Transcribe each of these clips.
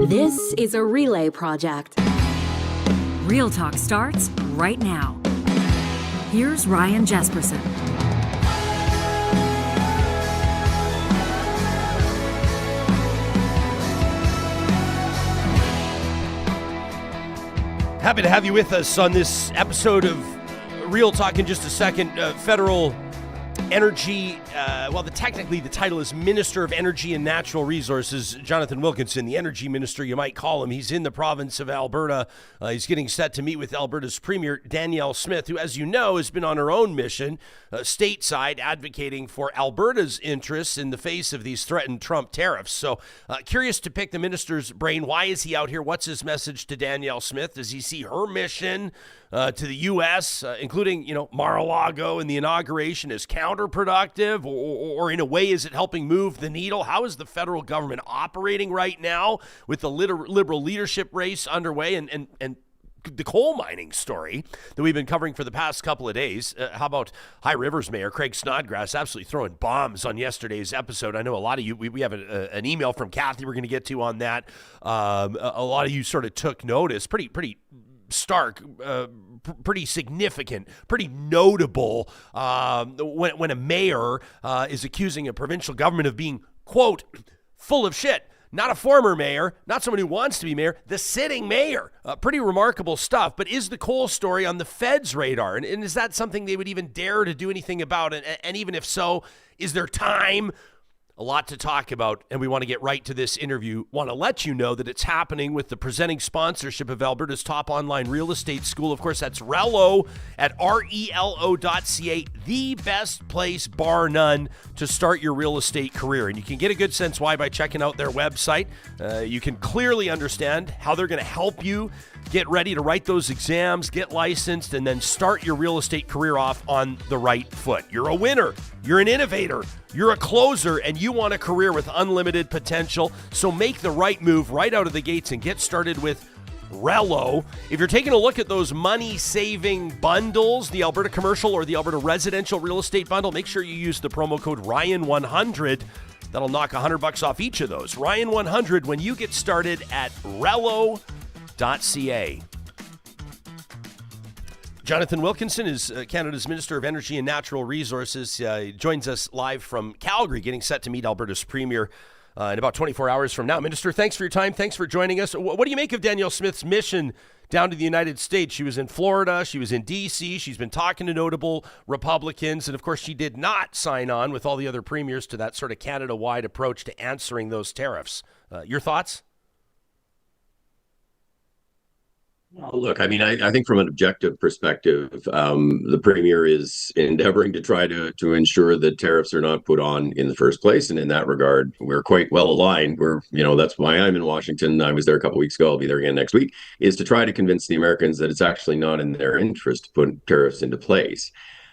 This is a relay project. Real Talk starts right now. Here's Ryan Jespersen. Happy to have you with us on this episode of Real Talk. In just a second, federal energy, technically the title is Minister of Energy and Natural Resources, Jonathan Wilkinson, the energy minister, you might call him. He's in the province of Alberta. He's getting set to meet with Alberta's Premier Danielle Smith, who, as you know, has been on her own mission, stateside, advocating for Alberta's interests in the face of these threatened Trump tariffs. So curious to pick the minister's brain. Why is he out here? What's his message to Danielle Smith? Does he see her mission to the U.S., including, Mar-a-Lago and the inauguration, as counterproductive, or in a way, is it helping move the needle? How is the federal government operating right now with the liberal leadership race underway and the coal mining story that we've been covering for the past couple of days? How about High Rivers Mayor Craig Snodgrass absolutely throwing bombs on yesterday's episode? I know a lot of you, we have an email from Cathy we're going to get to on that. A lot of you sort of took notice. Pretty stark, pretty significant, pretty notable when a mayor is accusing a provincial government of being, quote, full of shit. Not a former mayor, not someone who wants to be mayor, the sitting mayor. Pretty remarkable stuff. But is the coal story on the Fed's radar? And is that something they would even dare to do anything about? And even if so, is there time? A lot to talk about, and we want to get right to this interview. Want to let you know that it's happening with the presenting sponsorship of Alberta's top online real estate school. Of course, that's Relo at relo.ca, the best place, bar none, to start your real estate career. And you can get a good sense why by checking out their website. You can clearly understand how they're going to help you get ready to write those exams, get licensed, and then start your real estate career off on the right foot. You're a winner. You're an innovator. You're a closer, and you want a career with unlimited potential. So make the right move right out of the gates and get started with Relo. If you're taking a look at those money-saving bundles, the Alberta Commercial or the Alberta Residential Real Estate Bundle, make sure you use the promo code Ryan100. That'll knock $100 off each of those. Ryan100 when you get started at Relo.ca. Jonathan Wilkinson is Canada's Minister of Energy and Natural Resources. He joins us live from Calgary, getting set to meet Alberta's Premier in about 24 hours from now. Minister, thanks for your time. Thanks for joining us. What do you make of Danielle Smith's mission down to the United States? She was in Florida. She was in D.C. She's been talking to notable Republicans. And, of course, she did not sign on with all the other premiers to that sort of Canada-wide approach to answering those tariffs. Your thoughts? Look, I think from an objective perspective, the Premier is endeavoring to try to ensure that tariffs are not put on in the first place. And in that regard, we're quite well aligned. That's why I'm in Washington. I was there a couple of weeks ago. I'll be there again next week, is to try to convince the Americans that it's actually not in their interest to put tariffs into place.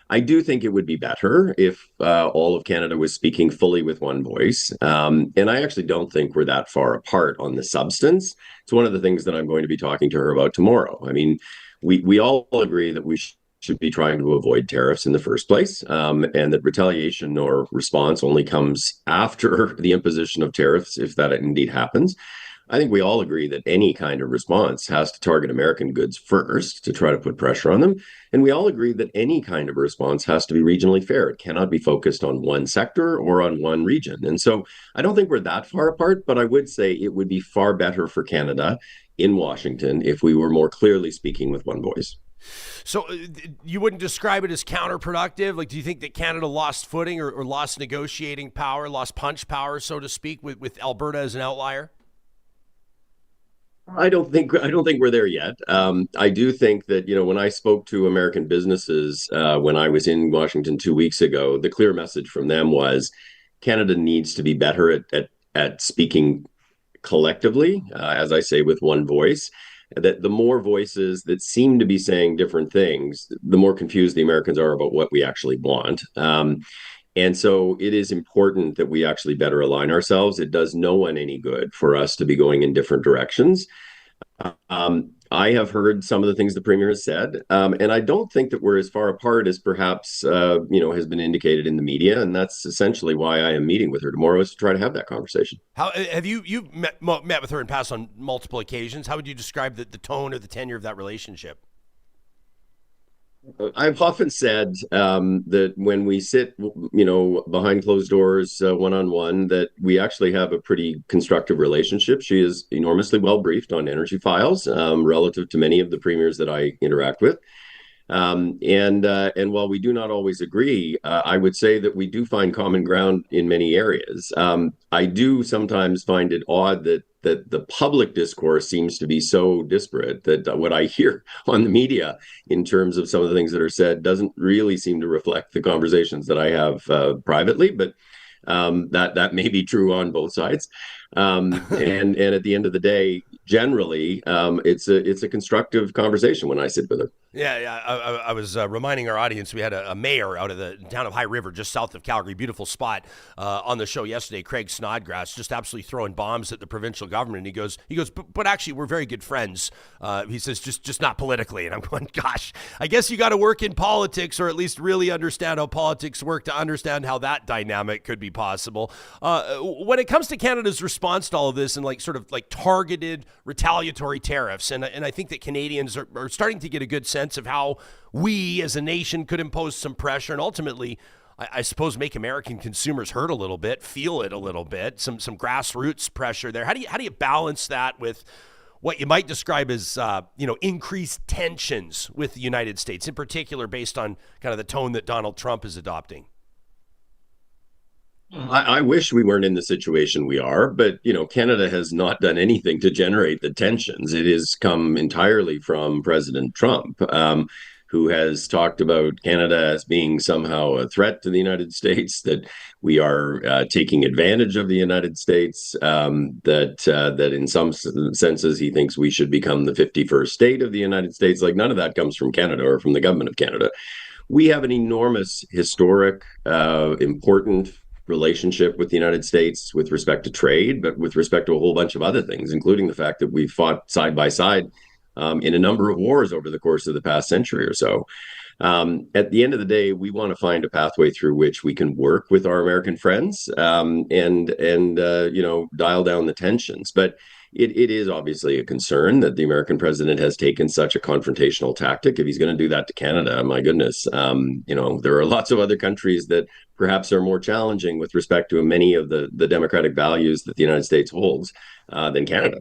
I do think it would be better if all of Canada was speaking fully with one voice. And I actually don't think we're that far apart on the substance. It's one of the things that I'm going to be talking to her about tomorrow. I mean, we all agree that we should be trying to avoid tariffs in the first place, and that retaliation or response only comes after the imposition of tariffs, if that indeed happens. I think we all agree that any kind of response has to target American goods first to try to put pressure on them. And we all agree that any kind of response has to be regionally fair. It cannot be focused on one sector or on one region. And so I don't think we're that far apart, but I would say it would be far better for Canada in Washington if we were more clearly speaking with one voice. So you wouldn't describe it as counterproductive? Like, do you think that Canada lost footing or lost negotiating power, lost punch power, so to speak, with Alberta as an outlier? I don't think we're there yet. I do think that, when I spoke to American businesses when I was in Washington 2 weeks ago, the clear message from them was Canada needs to be better at speaking collectively, as I say, with one voice. That the more voices that seem to be saying different things, the more confused the Americans are about what we actually want. And so it is important that we actually better align ourselves. It does no one any good for us to be going in different directions. I have heard some of the things the Premier has said, and I don't think that we're as far apart as perhaps has been indicated in the media, and that's essentially why I am meeting with her tomorrow, is to try to have that conversation. How have you met with her in past on multiple occasions? How would you describe the tone or the tenure of that relationship? I've often said that when we sit, behind closed doors, one-on-one, that we actually have a pretty constructive relationship. She is enormously well briefed on energy files relative to many of the premiers that I interact with. And while we do not always agree, I would say that we do find common ground in many areas. I do sometimes find it odd that the public discourse seems to be so disparate that what I hear on the media in terms of some of the things that are said doesn't really seem to reflect the conversations that I have privately, but that may be true on both sides. And at the end of the day, generally, it's a constructive conversation when I sit with her. Yeah. I was reminding our audience we had a mayor out of the town of High River, just south of Calgary, beautiful spot, on the show yesterday, Craig Snodgrass, just absolutely throwing bombs at the provincial government. And he goes, but actually, we're very good friends. He says, just not politically. And I'm going, gosh, I guess you got to work in politics, or at least really understand how politics work to understand how that dynamic could be possible. When it comes to Canada's response to all of this and sort of targeted retaliatory tariffs, and I think that Canadians are starting to get a good sense of how we as a nation could impose some pressure and ultimately, I suppose, make American consumers hurt a little bit, feel it a little bit, some grassroots pressure there. How do you balance that with what you might describe as increased tensions with the United States, in particular based on kind of the tone that Donald Trump is adopting? I wish we weren't in the situation we are, but Canada has not done anything to generate the tensions. It has come entirely from President Trump, who has talked about Canada as being somehow a threat to the United States, that we are taking advantage of the United States, that in some senses he thinks we should become the 51st state of the United States. None of that comes from Canada or from the government of Canada. We have an enormous, historic, important relationship with the United States with respect to trade, but with respect to a whole bunch of other things, including the fact that we've fought side by side in a number of wars over the course of the past century or so. At the end of the day, we want to find a pathway through which we can work with our American friends and dial down the tensions. But it is obviously a concern that the American president has taken such a confrontational tactic. If he's going to do that to Canada, my goodness, there are lots of other countries that perhaps are more challenging with respect to many of the democratic values that the United States holds than Canada.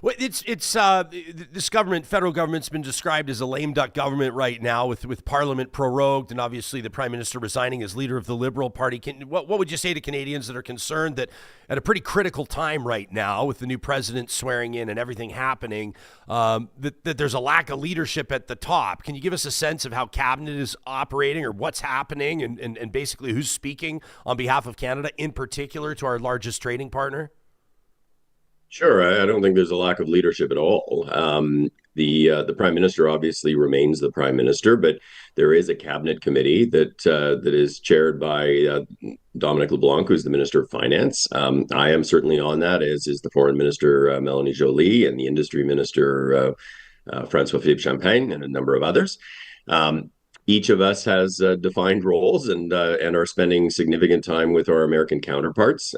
Well, it's this federal government's been described as a lame duck government right now, with Parliament prorogued and obviously the Prime Minister resigning as leader of the Liberal Party. What would you say to Canadians that are concerned that at a pretty critical time right now, with the new president swearing in and everything happening, that there's a lack of leadership at the top? Can you give us a sense of how cabinet is operating or what's happening and basically who's speaking on behalf of Canada, in particular to our largest trading partner? Sure, I don't think there's a lack of leadership at all. The Prime Minister obviously remains the Prime Minister, but there is a cabinet committee that is chaired by Dominic LeBlanc, who's the Minister of Finance. I am certainly on that, as is the Foreign Minister Melanie Joly and the Industry Minister François-Philippe Champagne and a number of others. Each of us has defined roles and are spending significant time with our American counterparts.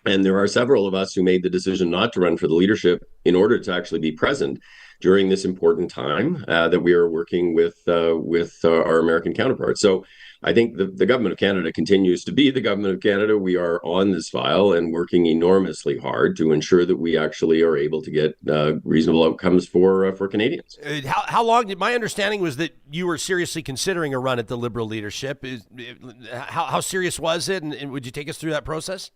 And there are several of us who made the decision not to run for the leadership in order to actually be present during this important time that we are working with our American counterparts. So I think the government of Canada continues to be the government of Canada. We are on this file and working enormously hard to ensure that we actually are able to get reasonable outcomes for Canadians. How long? My understanding was that you were seriously considering a run at the Liberal leadership. How serious was it, and would you take us through that process?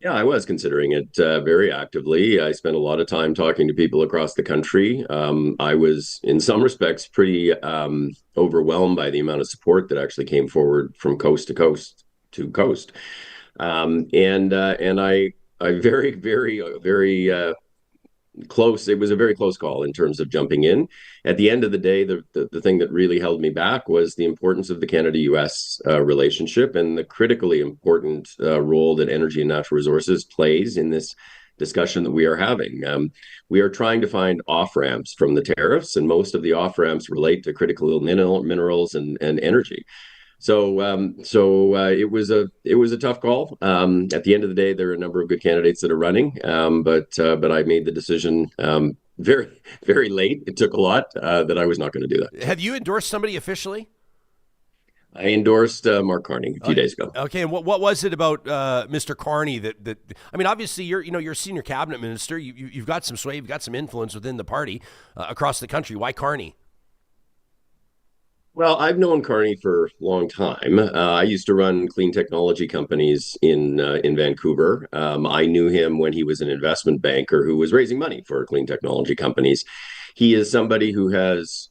Yeah, I was considering it very actively. I spent a lot of time talking to people across the country. I was, in some respects, pretty overwhelmed by the amount of support that actually came forward from coast to coast to coast. And I very, very, very close. It was a very close call in terms of jumping in. At the end of the day, the thing that really held me back was the importance of the Canada-US relationship and the critically important role that energy and natural resources plays in this discussion that we are having. We are trying to find off-ramps from the tariffs, and most of the off-ramps relate to critical minerals and energy. So it was a tough call. At the end of the day, there are a number of good candidates that are running, but I made the decision very, very late. It took a lot that I was not going to do that. Have you endorsed somebody officially? I endorsed Mark Carney a few days ago. Okay, and what was it about Mr. Carney that I mean, obviously you're a senior cabinet minister. You've got some sway, you've got some influence within the party across the country. Why Carney? Well, I've known Carney for a long time. I used to run clean technology companies in Vancouver. I knew him when he was an investment banker who was raising money for clean technology companies. He is somebody who has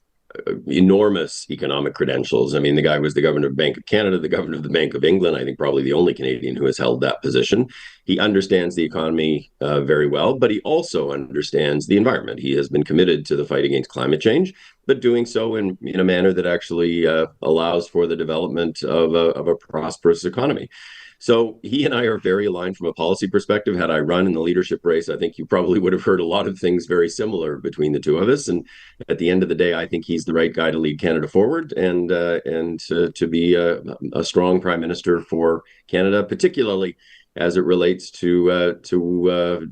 enormous economic credentials. I mean, the guy was the governor of Bank of Canada, the governor of the Bank of England. I think probably the only Canadian who has held that position. He understands the economy very well, but he also understands the environment. He has been committed to the fight against climate change, but doing so in a manner that actually allows for the development of a prosperous economy. So he and I are very aligned from a policy perspective. Had I run in the leadership race, I think you probably would have heard a lot of things very similar between the two of us. And at the end of the day, I think he's the right guy to lead Canada forward and to be a strong prime minister for Canada, particularly as it relates to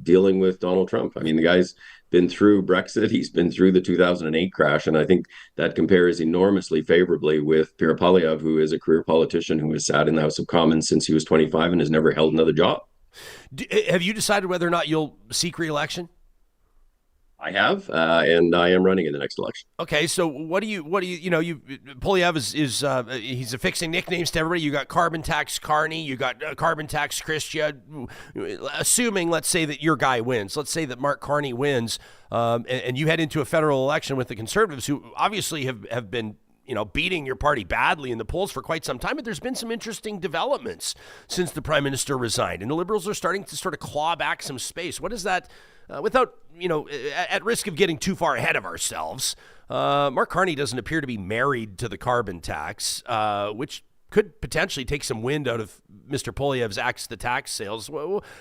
dealing with Donald Trump. I mean, the guy's been through Brexit. He's been through the 2008 crash. And I think that compares enormously favorably with Pierre Poilievre, who is a career politician who has sat in the House of Commons since he was 25 and has never held another job. Have you decided whether or not you'll seek re-election? I have, and I am running in the next election. Okay, so what do you Poilievre is he's affixing nicknames to everybody. You got carbon tax Carney, you got carbon tax Christia. Assuming, let's say that your guy wins, let's say that Mark Carney wins, and you head into a federal election with the Conservatives, who obviously have been beating your party badly in the polls for quite some time, but there's been some interesting developments since the Prime Minister resigned, and the Liberals are starting to sort of claw back some space. What is that, without, at risk of getting too far ahead of ourselves, Mark Carney doesn't appear to be married to the carbon tax, which could potentially take some wind out of Mr. Poilievre's axe the tax sales.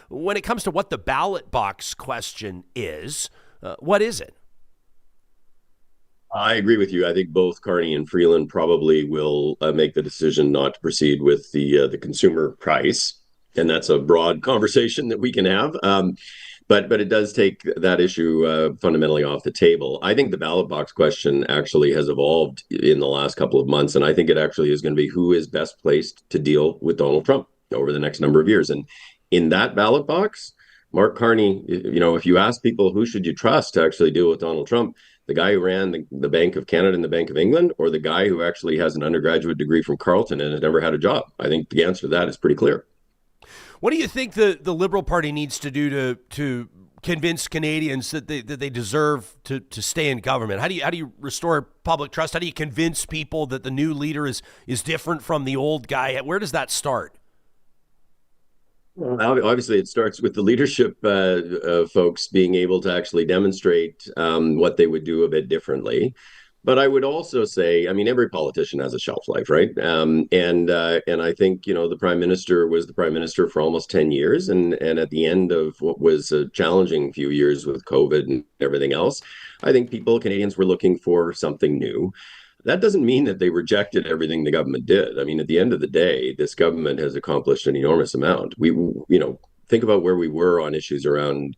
When it comes to what the ballot box question is, what is it? I agree with you. I think both Carney and Freeland probably will make the decision not to proceed with the consumer price, and that's a broad conversation that we can have. But it does take that issue fundamentally off the table. I think the ballot box question actually has evolved in the last couple of months, and I think it actually is going to be who is best placed to deal with Donald Trump over the next number of years. And in that ballot box, Mark Carney, if you ask people who should you trust to actually deal with Donald Trump, the guy who ran the Bank of Canada and the Bank of England, or the guy who actually has an undergraduate degree from Carleton and has never had a job? I think the answer to that is pretty clear. What do you think the Liberal Party needs to do to convince Canadians that they deserve to stay in government? How do you restore public trust? How do you convince people that the new leader is different from the old guy? Where does that start? Well, obviously, it starts with the leadership folks being able to actually demonstrate what they would do a bit differently. But I would also say, I mean, every politician has a shelf life, right? And I think, the prime minister was the prime minister for almost 10 years. And at the end of what was a challenging few years with COVID and everything else, I think Canadians were looking for something new. That doesn't mean that they rejected everything the government did. I mean, at the end of the day, this government has accomplished an enormous amount. Think about where we were on issues around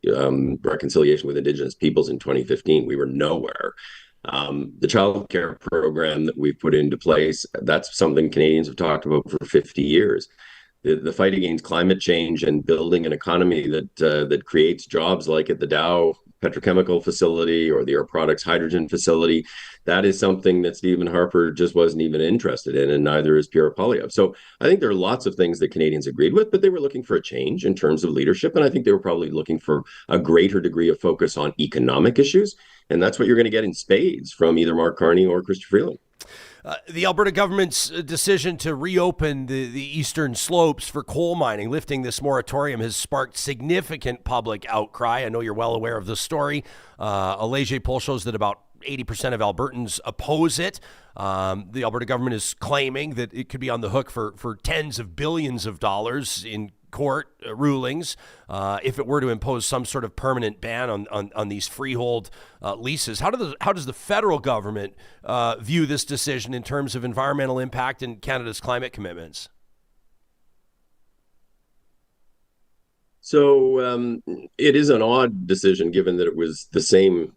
reconciliation with Indigenous peoples in 2015. We were nowhere. The child care program that we've put into place, that's something Canadians have talked about for 50 years. The fight against climate change and building an economy that creates jobs like at the Dow petrochemical facility or the Air Products hydrogen facility, that is something that Stephen Harper just wasn't even interested in, and neither is Pierre Poilievre. So I think there are lots of things that Canadians agreed with, but they were looking for a change in terms of leadership, and I think they were probably looking for a greater degree of focus on economic issues, and that's what you're going to get in spades from either Mark Carney or Christia Freeland. The Alberta government's decision to reopen the eastern slopes for coal mining, lifting this moratorium, has sparked significant public outcry. I know you're well aware of the story. A Leger poll shows that about 80% of Albertans oppose it. The Alberta government is claiming that it could be on the hook for tens of billions of dollars in court rulings, if it were to impose some sort of permanent ban on these freehold leases. How does the federal government view this decision in terms of environmental impact and Canada's climate commitments? So it is an odd decision, given that it was the same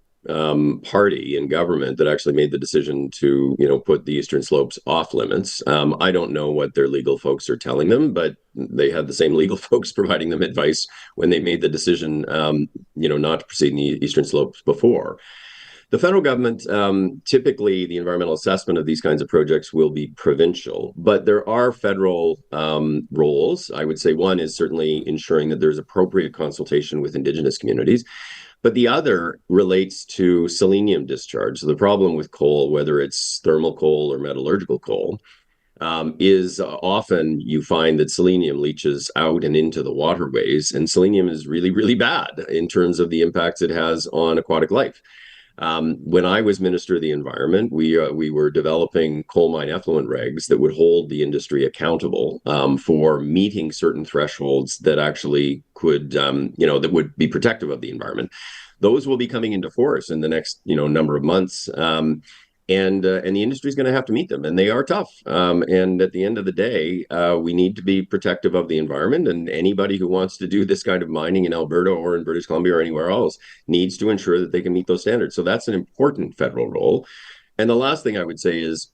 party in government that actually made the decision to, put the Eastern Slopes off limits. I don't know what their legal folks are telling them, but they had the same legal folks providing them advice when they made the decision, not to proceed in the Eastern Slopes before. The federal government, typically the environmental assessment of these kinds of projects will be provincial, but there are federal roles. I would say one is certainly ensuring that there's appropriate consultation with Indigenous communities. But the other relates to selenium discharge. So the problem with coal, whether it's thermal coal or metallurgical coal, is often you find that selenium leaches out and into the waterways, and selenium is really, really bad in terms of the impacts it has on aquatic life. When I was Minister of the Environment, we were developing coal mine effluent regs that would hold the industry accountable for meeting certain thresholds that actually could, that would be protective of the environment. Those will be coming into force in the next, number of months. And the industry is going to have to meet them, and they are tough. And at the end of the day, we need to be protective of the environment. And anybody who wants to do this kind of mining in Alberta or in British Columbia or anywhere else needs to ensure that they can meet those standards. So that's an important federal role. And the last thing I would say is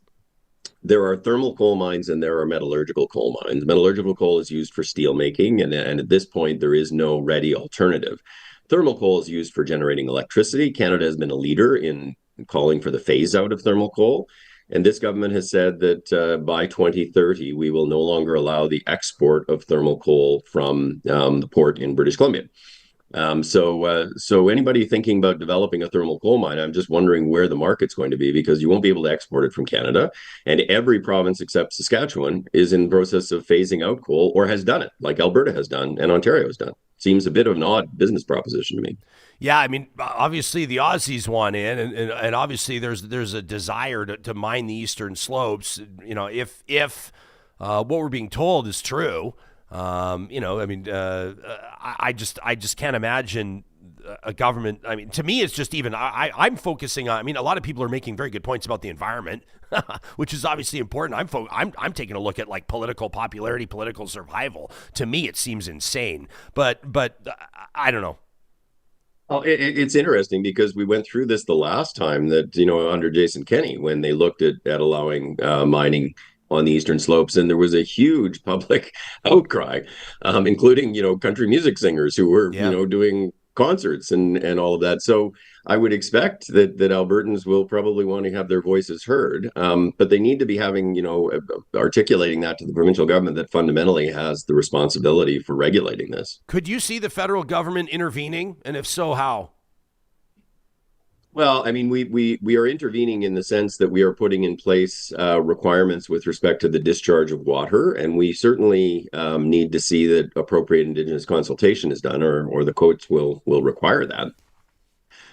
there are thermal coal mines and there are metallurgical coal mines. Metallurgical coal is used for steel making, and at this point, there is no ready alternative. Thermal coal is used for generating electricity. Canada has been a leader in calling for the phase out of thermal coal. And this government has said that by 2030, we will no longer allow the export of thermal coal from the port in British Columbia. So anybody thinking about developing a thermal coal mine, I'm just wondering where the market's going to be, because you won't be able to export it from Canada. And every province except Saskatchewan is in the process of phasing out coal, or has done it, like Alberta has done and Ontario has done. Seems a bit of an odd business proposition to me. Yeah, I mean, obviously the Aussies want in, and obviously there's a desire to mine the Eastern Slopes. If what we're being told is true, I just can't imagine a government. I mean, to me, it's just even. I'm focusing on. I mean, a lot of people are making very good points about the environment, which is obviously important. I'm taking a look at like political popularity, political survival. To me, it seems insane, but I don't know. Well, it's interesting because we went through this the last time that, under Jason Kenney, when they looked at allowing mining on the Eastern Slopes, and there was a huge public outcry, including, country music singers who were, doing concerts and all of that. So I would expect that Albertans will probably want to have their voices heard, but they need to be having, articulating that to the provincial government that fundamentally has the responsibility for regulating this. Could you see the federal government intervening? And if so, how? Well, I mean, we are intervening in the sense that we are putting in place requirements with respect to the discharge of water, and we certainly need to see that appropriate Indigenous consultation is done, or the courts will require that.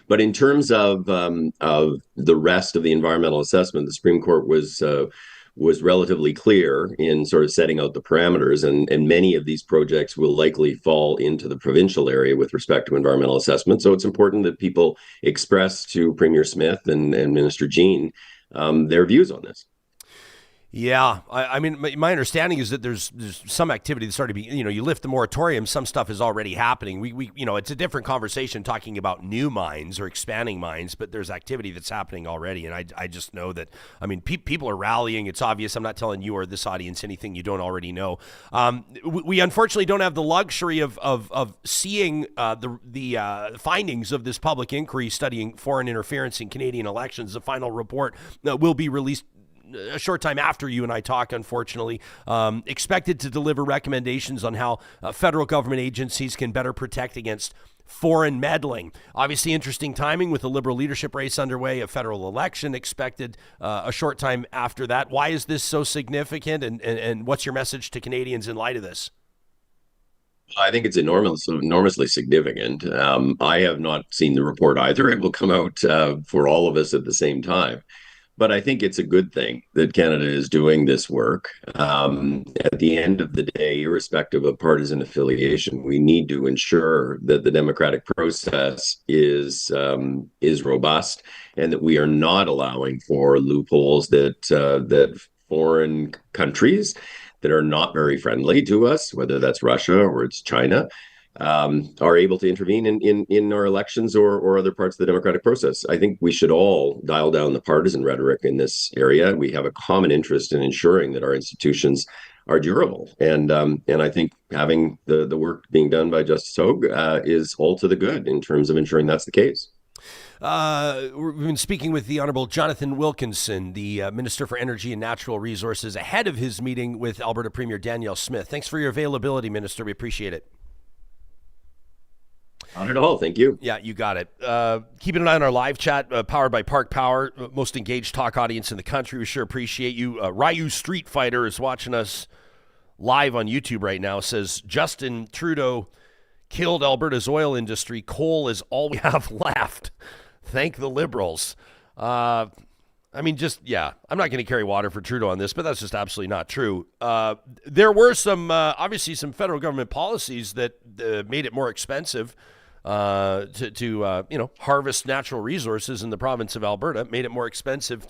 But in terms of the rest of the environmental assessment, the Supreme Court was relatively clear in sort of setting out the parameters, and many of these projects will likely fall into the provincial area with respect to environmental assessment. So it's important that people express to Premier Smith and Minister Jean their views on this. Yeah, I mean, my understanding is that there's some activity that's started to be, you lift the moratorium, some stuff is already happening. We it's a different conversation talking about new mines or expanding mines, but there's activity that's happening already. And I just know that, I mean, people are rallying. It's obvious. I'm not telling you or this audience anything you don't already know. We unfortunately don't have the luxury of seeing the findings of this public inquiry studying foreign interference in Canadian elections. The final report will be released a short time after you and I talk, unfortunately, expected to deliver recommendations on how federal government agencies can better protect against foreign meddling. Obviously, interesting timing with the Liberal leadership race underway, a federal election expected a short time after that. Why is this so significant, and what's your message to Canadians in light of this? I think it's enormously significant. I have not seen the report either. It will come out for all of us at the same time. But I think it's a good thing that Canada is doing this work. At the end of the day, irrespective of partisan affiliation, we need to ensure that the democratic process is robust, and that we are not allowing for loopholes that foreign countries that are not very friendly to us, whether that's Russia or it's China, are able to intervene in our elections or other parts of the democratic process. I think we should all dial down the partisan rhetoric in this area. We have a common interest in ensuring that our institutions are durable, and I think having the work being done by Justice Hogue is all to the good in terms of ensuring that's the case. We've been speaking with the Honourable Jonathan Wilkinson, the Minister for Energy and Natural Resources, ahead of his meeting with Alberta Premier Danielle Smith. Thanks for your availability, Minister. We appreciate it. Not at all. Thank you. Yeah, you got it. Keeping an eye on our live chat, powered by Park Power, most engaged talk audience in the country. We sure appreciate you. Ryu Street Fighter is watching us live on YouTube right now. Says Justin Trudeau killed Alberta's oil industry. Coal is all we have left. Thank the Liberals. I'm not going to carry water for Trudeau on this, but that's just absolutely not true. There were obviously some federal government policies that made it more expensive to harvest natural resources in the province of Alberta. Made it more expensive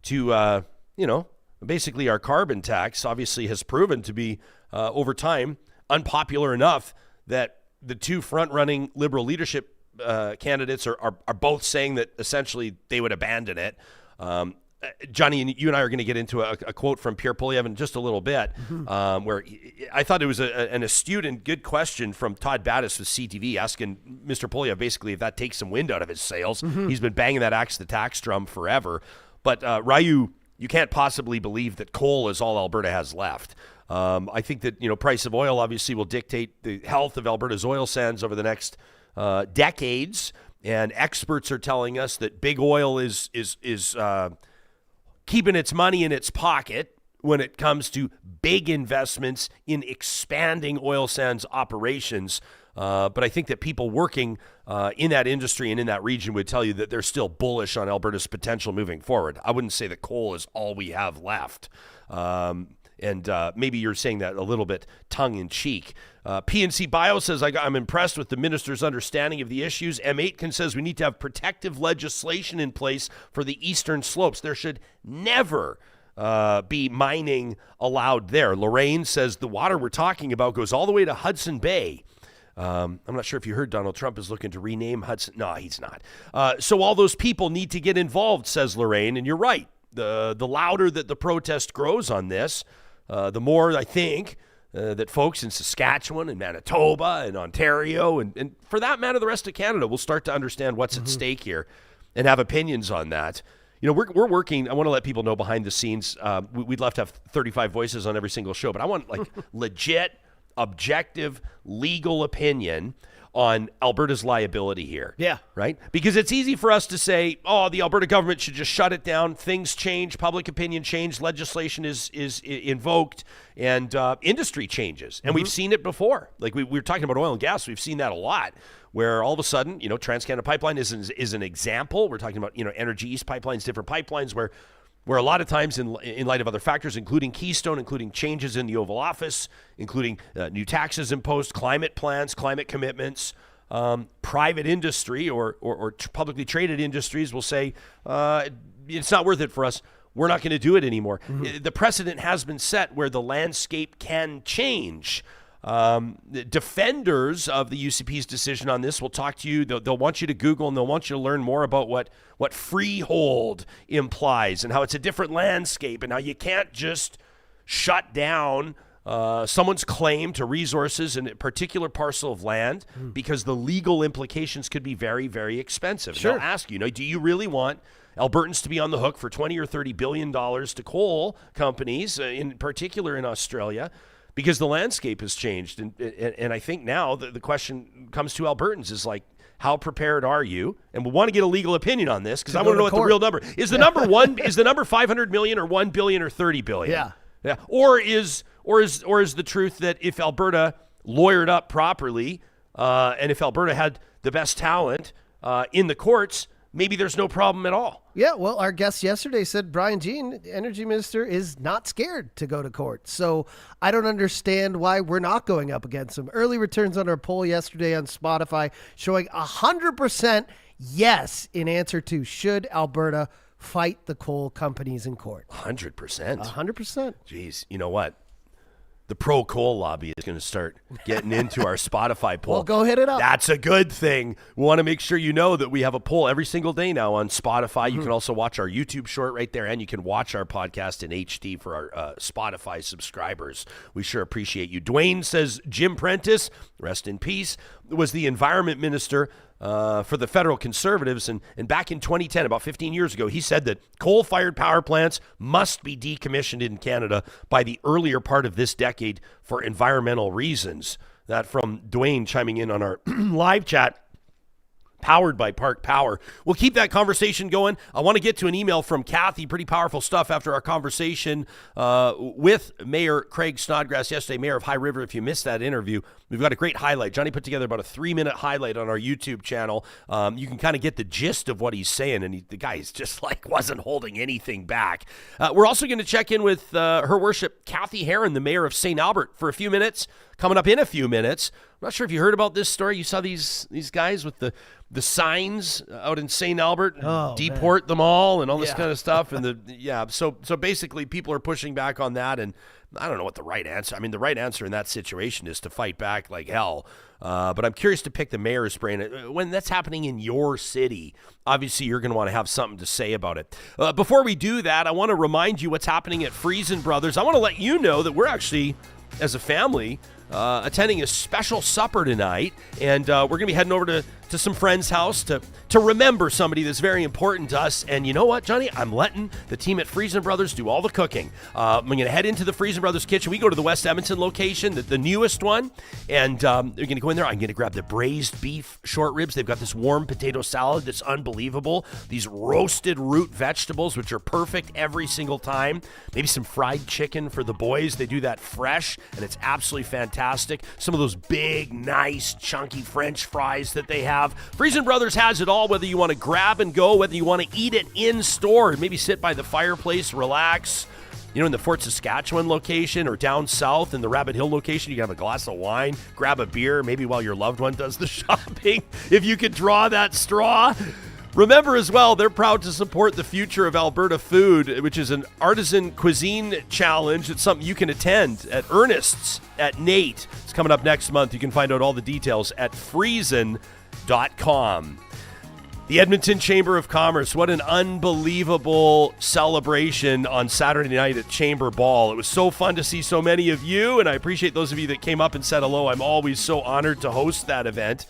to basically our carbon tax obviously has proven to be over time unpopular enough that the two front-running Liberal leadership candidates are both saying that essentially they would abandon it. Johnny, you and I are going to get into a quote from Pierre Poilievre in just a little bit, where I thought it was an astute and good question from Todd Battis with CTV, asking Mr. Poilievre basically if that takes some wind out of his sails. He's been banging that axe to the tax drum forever. But Ryu, you can't possibly believe that coal is all Alberta has left. I think that price of oil obviously will dictate the health of Alberta's oil sands over the next decades, and experts are telling us that big oil is keeping its money in its pocket when it comes to big investments in expanding oil sands operations. But I think that people working in that industry and in that region would tell you that they're still bullish on Alberta's potential moving forward. I wouldn't say that coal is all we have left. And maybe you're saying that a little bit tongue-in-cheek. PNC Bio says, I'm impressed with the minister's understanding of the issues. M. Aitken says we need to have protective legislation in place for the eastern slopes. There should never be mining allowed there. Lorraine says the water we're talking about goes all the way to Hudson Bay. I'm not sure if you heard Donald Trump is looking to rename Hudson. No, he's not. So all those people need to get involved, says Lorraine, and you're right. The louder that the protest grows on this, the more I think that folks in Saskatchewan and Manitoba and Ontario and for that matter the rest of Canada will start to understand what's at stake here and have opinions on that. We're working. I want to let people know behind the scenes. We'd love to have 35 voices on every single show, but I want legit, objective, legal opinion on Alberta's liability here. Yeah. Right? Because it's easy for us to say, the Alberta government should just shut it down. Things change, public opinion change, legislation is invoked, and industry changes. And we've seen it before. Like we were talking about oil and gas. We've seen that a lot, where all of a sudden, TransCanada Pipeline is an example. We're talking about, Energy East pipelines, different pipelines where a lot of times in light of other factors, including Keystone, including changes in the Oval Office, including new taxes imposed, climate plans, climate commitments, private industry or publicly traded industries will say, it's not worth it for us. We're not going to do it anymore. The precedent has been set where the landscape can change. Defenders of the UCP's decision on this will talk to you. They'll want you to Google and they'll want you to learn more about what freehold implies and how it's a different landscape and how you can't just shut down someone's claim to resources in a particular parcel of land because the legal implications could be very, very expensive. Sure. And they'll ask you, do you really want Albertans to be on the hook for $20 or $30 billion to coal companies, in particular in Australia? Because the landscape has changed. And I think now the question comes to Albertans is how prepared are you? And we want to get a legal opinion on this because I want to know what the real number is. The number is the number 500 million or 1 billion or 30 billion? Yeah. Or is the truth that if Alberta lawyered up properly and if Alberta had the best talent in the courts, maybe there's no problem at all. Yeah, well, our guest yesterday said Brian Jean, energy minister, is not scared to go to court. So I don't understand why we're not going up against him. Early returns on our poll yesterday on Spotify showing 100% yes in answer to should Alberta fight the coal companies in court. 100%. 100%. Jeez, you know what? The pro-coal lobby is going to start getting into our Spotify poll. Well, go hit it up. That's a good thing. We want to make sure you know that we have a poll every single day now on Spotify. You can also watch our YouTube short right there, and you can watch our podcast in HD for our Spotify subscribers. We sure appreciate you. Dwayne says Jim Prentice, rest in peace, was the environment minister for the federal Conservatives. And back in 2010, about 15 years ago, he said that coal-fired power plants must be decommissioned in Canada by the earlier part of this decade for environmental reasons. That from Dwayne chiming in on our live chat, powered by Park Power. We'll keep that conversation going. I want to get to an email from Cathy. Pretty powerful stuff after our conversation with Mayor Craig Snodgrass yesterday, Mayor of High River. If you missed that interview, we've got a great highlight. Johnny put together about a 3-minute highlight on our YouTube channel. You can kind of get the gist of what he's saying, and the guy's just like wasn't holding anything back. We're also going to check in with Her Worship Cathy Heron, the Mayor of St. Albert, for a few minutes. Coming up in a few minutes. I'm not sure if you heard about this story. You saw these guys with the signs out in St. Albert, Deport Them All, and all this kind of stuff. And so basically people are pushing back on that, and I don't know what the right answer. I mean, the right answer in that situation is to fight back like hell. But I'm curious to pick the mayor's brain. When that's happening in your city, obviously you're going to want to have something to say about it. Before we do that, I want to remind you what's happening at Friesen Brothers. I want to let you know that we're actually, as a family, attending a special supper tonight, and we're going to be heading over to some friend's house to remember somebody that's very important to us. And you know what, Johnny? I'm letting the team at Friesen Brothers do all the cooking. I'm going to head into the Friesen Brothers kitchen. We go to the West Edmonton location, the newest one, and they're going to go in there. I'm going to grab the braised beef short ribs. They've got this warm potato salad that's unbelievable. These roasted root vegetables, which are perfect every single time. Maybe some fried chicken for the boys. They do that fresh, and it's absolutely fantastic. Some of those big, nice, chunky French fries that they have. Friesen Brothers has it all, whether you want to grab and go, whether you want to eat it in store, maybe sit by the fireplace, relax. You know, in the Fort Saskatchewan location or down south in the Rabbit Hill location, you can have a glass of wine, grab a beer, maybe while your loved one does the shopping, if you could draw that straw. Remember as well, they're proud to support the Future of Alberta Food, which is an artisan cuisine challenge. It's something you can attend at Ernest's at Nate. It's coming up next month. You can find out all the details at friesen.com. The Edmonton Chamber of Commerce, what an unbelievable celebration on Saturday night at Chamber Ball. It was so fun to see so many of you, and I appreciate those of you that came up and said hello. I'm always so honored to host that event.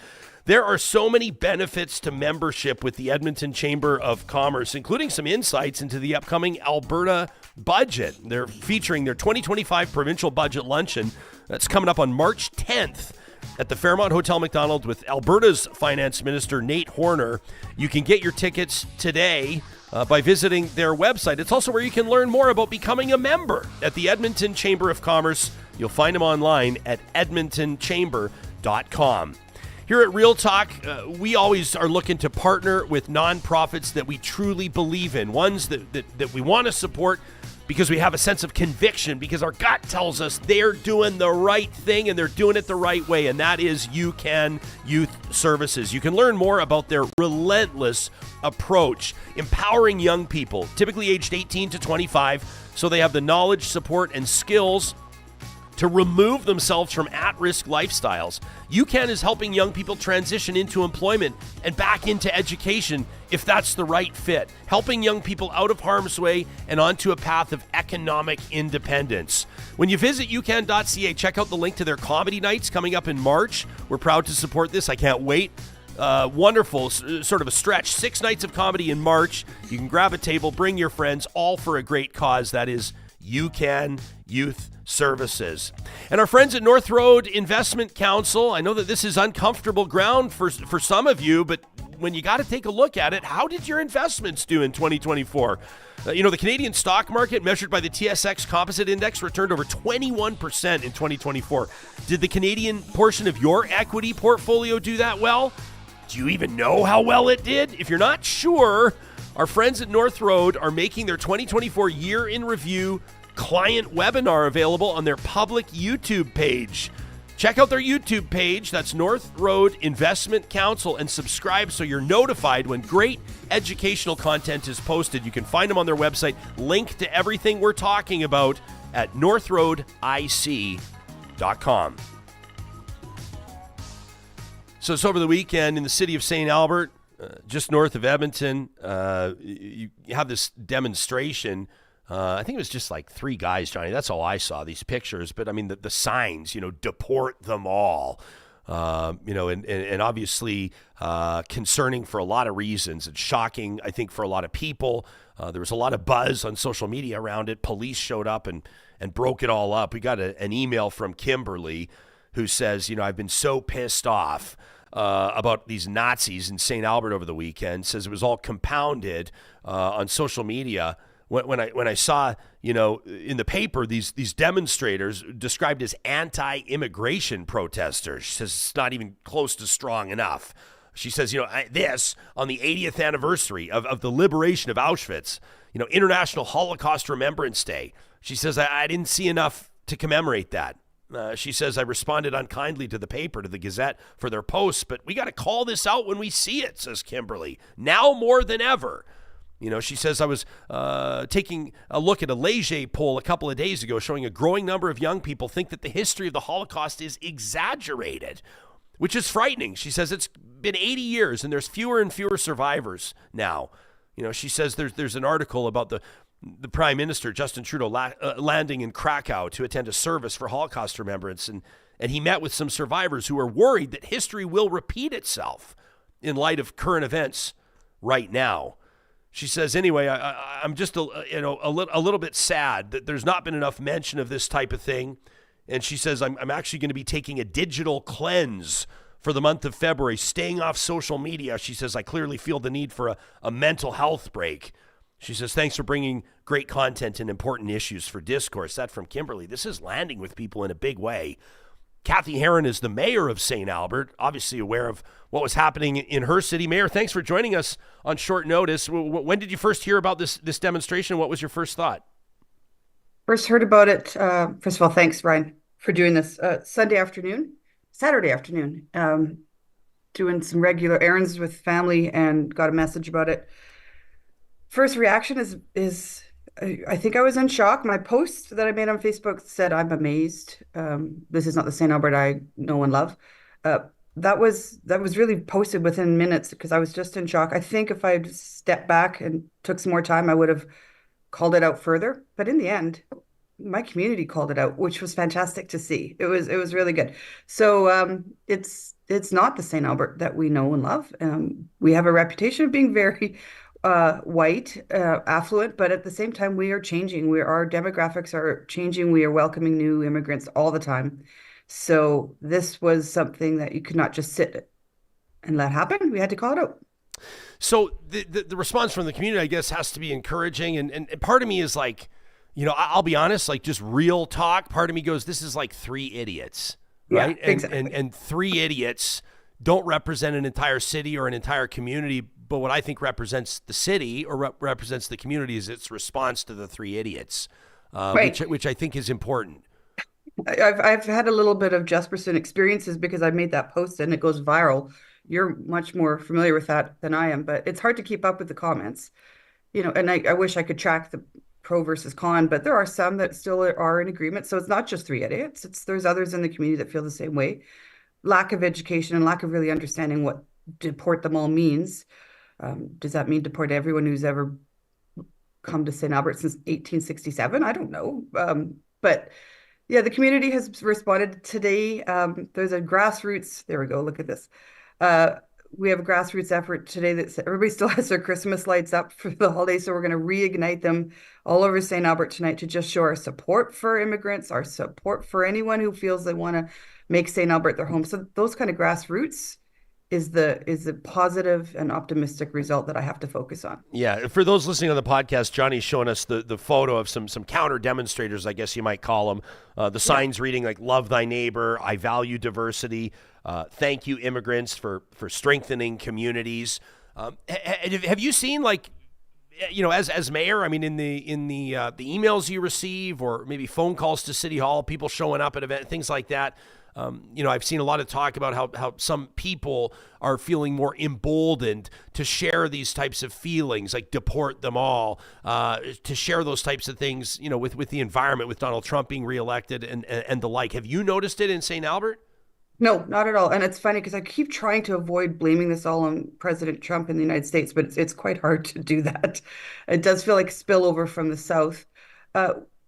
There are so many benefits to membership with the Edmonton Chamber of Commerce, including some insights into the upcoming Alberta budget. They're featuring their 2025 provincial budget luncheon. That's coming up on March 10th at the Fairmont Hotel McDonald with Alberta's Finance Minister, Nate Horner. You can get your tickets today by visiting their website. It's also where you can learn more about becoming a member at the Edmonton Chamber of Commerce. You'll find them online at edmontonchamber.com. Here at Real Talk, we always are looking to partner with nonprofits that we truly believe in, ones that we want to support because we have a sense of conviction, because our gut tells us they're doing the right thing and they're doing it the right way, and that is UCAN Youth Services. You can learn more about their relentless approach, empowering young people, typically aged 18 to 25, so they have the knowledge, support, and skills to remove themselves from at-risk lifestyles. UCAN is helping young people transition into employment and back into education if that's the right fit, helping young people out of harm's way and onto a path of economic independence. When you visit ucan.ca, check out the link to their comedy nights coming up in March. We're proud to support this. I can't wait. Wonderful, sort of a stretch. 6 nights of comedy in March. You can grab a table, bring your friends, all for a great cause. That is UCAN Youth Services. And our friends at North Road Investment Council, I know that this is uncomfortable ground for some of you, but when you got to take a look at it, how did your investments do in 2024? The Canadian stock market, measured by the TSX Composite Index, returned over 21% in 2024. Did the Canadian portion of your equity portfolio do that well? Do you even know how well it did? If you're not sure, our friends at North Road are making their 2024 Year in Review client webinar available on their public YouTube page. Check out their YouTube page. That's North Road Investment Council, and subscribe so you're notified when great educational content is posted. You can find them on their website. Link to everything we're talking about at northroadic.com. So it's over the weekend in the city of St. Albert, just north of Edmonton. You have this demonstration. I think it was just like 3 guys, Johnny. That's all I saw, these pictures. But, I mean, the signs, deport them all, and obviously concerning for a lot of reasons. It's shocking, I think, for a lot of people. There was a lot of buzz on social media around it. Police showed up and broke it all up. We got an email from Kimberly who says, I've been so pissed off about these Nazis in St. Albert over the weekend. Says it was all compounded on social media. When I saw, in the paper, these demonstrators described as anti-immigration protesters. She says it's not even close to strong enough. She says, this on the 80th anniversary of the liberation of Auschwitz, International Holocaust Remembrance Day. She says, I didn't see enough to commemorate that. She says, I responded unkindly to the paper, to the Gazette, for their posts, but we got to call this out when we see it, says Kimberly, now more than ever. She says, I was taking a look at a Leger poll a couple of days ago showing a growing number of young people think that the history of the Holocaust is exaggerated, which is frightening. She says it's been 80 years and there's fewer and fewer survivors now. She says there's an article about the Prime Minister, Justin Trudeau, landing in Krakow to attend a service for Holocaust remembrance, and he met with some survivors who are worried that history will repeat itself in light of current events right now. She says, anyway, I'm just a little bit sad that there's not been enough mention of this type of thing. And she says, I'm actually going to be taking a digital cleanse for the month of February, staying off social media. She says, I clearly feel the need for a mental health break. She says, thanks for bringing great content and important issues for discourse. That from Kimberly. This is landing with people in a big way. Cathy Heron is the mayor of St. Albert, obviously aware of what was happening in her city. Mayor, thanks for joining us on short notice. When did you first hear about this demonstration? What was your first thought? First heard about it. First of all, thanks, Ryan, for doing this. Saturday afternoon, doing some regular errands with family and got a message about it. First reaction is I think I was in shock. My post that I made on Facebook said, I'm amazed. This is not the St. Albert I know and love. That was really posted within minutes because I was just in shock. I think if I had stepped back and took some more time, I would have called it out further. But in the end, my community called it out, which was fantastic to see. It was really good. So it's not the St. Albert that we know and love. We have a reputation of being very white, affluent, but at the same time, we are changing. Our demographics are changing. We are welcoming new immigrants all the time. So this was something that you could not just sit and let happen. We had to call it out. So the response from the community, I guess, has to be encouraging. And part of me is like, I'll be honest, like just real talk. Part of me goes, this is like 3 idiots, right? Yeah, exactly. And 3 idiots don't represent an entire city or an entire community. But what I think represents the city or represents the community is its response to the 3 idiots, right. which I think is important. I've had a little bit of Jespersen experiences because I made that post and it goes viral. You're much more familiar with that than I am, but it's hard to keep up with the comments, and I wish I could track the pro versus con, but there are some that still are in agreement. So it's not just 3 idiots. There's others in the community that feel the same way. Lack of education and lack of really understanding what deport them all means. Does that mean deport everyone who's ever come to St. Albert since 1867? I don't know. But yeah, the community has responded today. There's a grassroots, there we go, look at this. We have a grassroots effort today that everybody still has their Christmas lights up for the holidays. So we're going to reignite them all over St. Albert tonight to just show our support for immigrants, our support for anyone who feels they want to make St. Albert their home. So those kind of grassroots is the positive and optimistic result that I have to focus on. Yeah, for those listening on the podcast, Johnny's showing us the photo of some counter demonstrators, I guess you might call them. The signs reading like "Love thy neighbor," "I value diversity." Thank you, immigrants, for strengthening communities. Have you seen, like, as mayor, I mean, in the emails you receive, or maybe phone calls to City Hall, people showing up at events, things like that. I've seen a lot of talk about how some people are feeling more emboldened to share these types of feelings, like Deport Them All, to share those types of things, with the environment, with Donald Trump being reelected and the like. Have you noticed it in St. Albert? No, not at all. And it's funny because I keep trying to avoid blaming this all on President Trump in the United States, but it's quite hard to do that. It does feel like spillover from the South.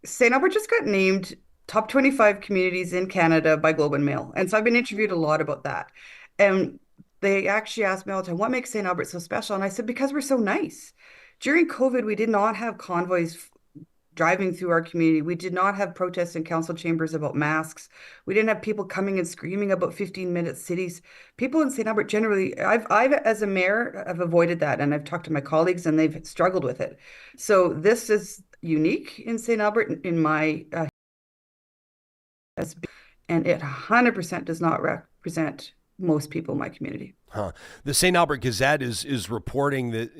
St. Albert just got named top 25 communities in Canada by Globe and Mail. And so I've been interviewed a lot about that. And they actually asked me all the time, what makes St. Albert so special? And I said, because we're so nice. During COVID, we did not have convoys driving through our community. We did not have protests in council chambers about masks. We didn't have people coming and screaming about 15-minute cities. People in St. Albert generally, I've as a mayor, I've avoided that. And I've talked to my colleagues and they've struggled with it. So this is unique in St. Albert in my and it 100% does not represent most people in my community. The St. Albert Gazette is reporting that,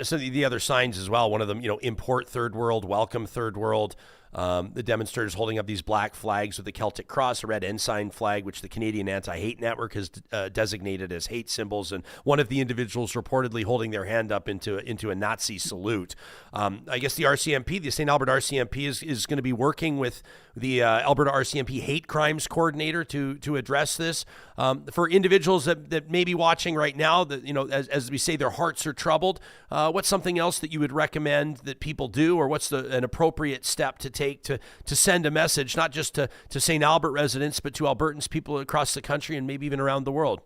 some of the other signs as well. One of them, import third world, welcome third world. The demonstrators holding up these black flags with the Celtic cross, a red ensign flag, which the Canadian Anti-Hate Network has designated as hate symbols, and one of the individuals reportedly holding their hand up into a Nazi salute. I guess the RCMP, the St. Albert RCMP, is going to be working with the Alberta RCMP hate crimes coordinator to address this. For individuals that may be watching right now, that as we say, their hearts are troubled, what's something else that you would recommend that people do, or what's an appropriate step to take to send a message, not just to St. Albert residents, but to Albertans, people across the country, and maybe even around the world?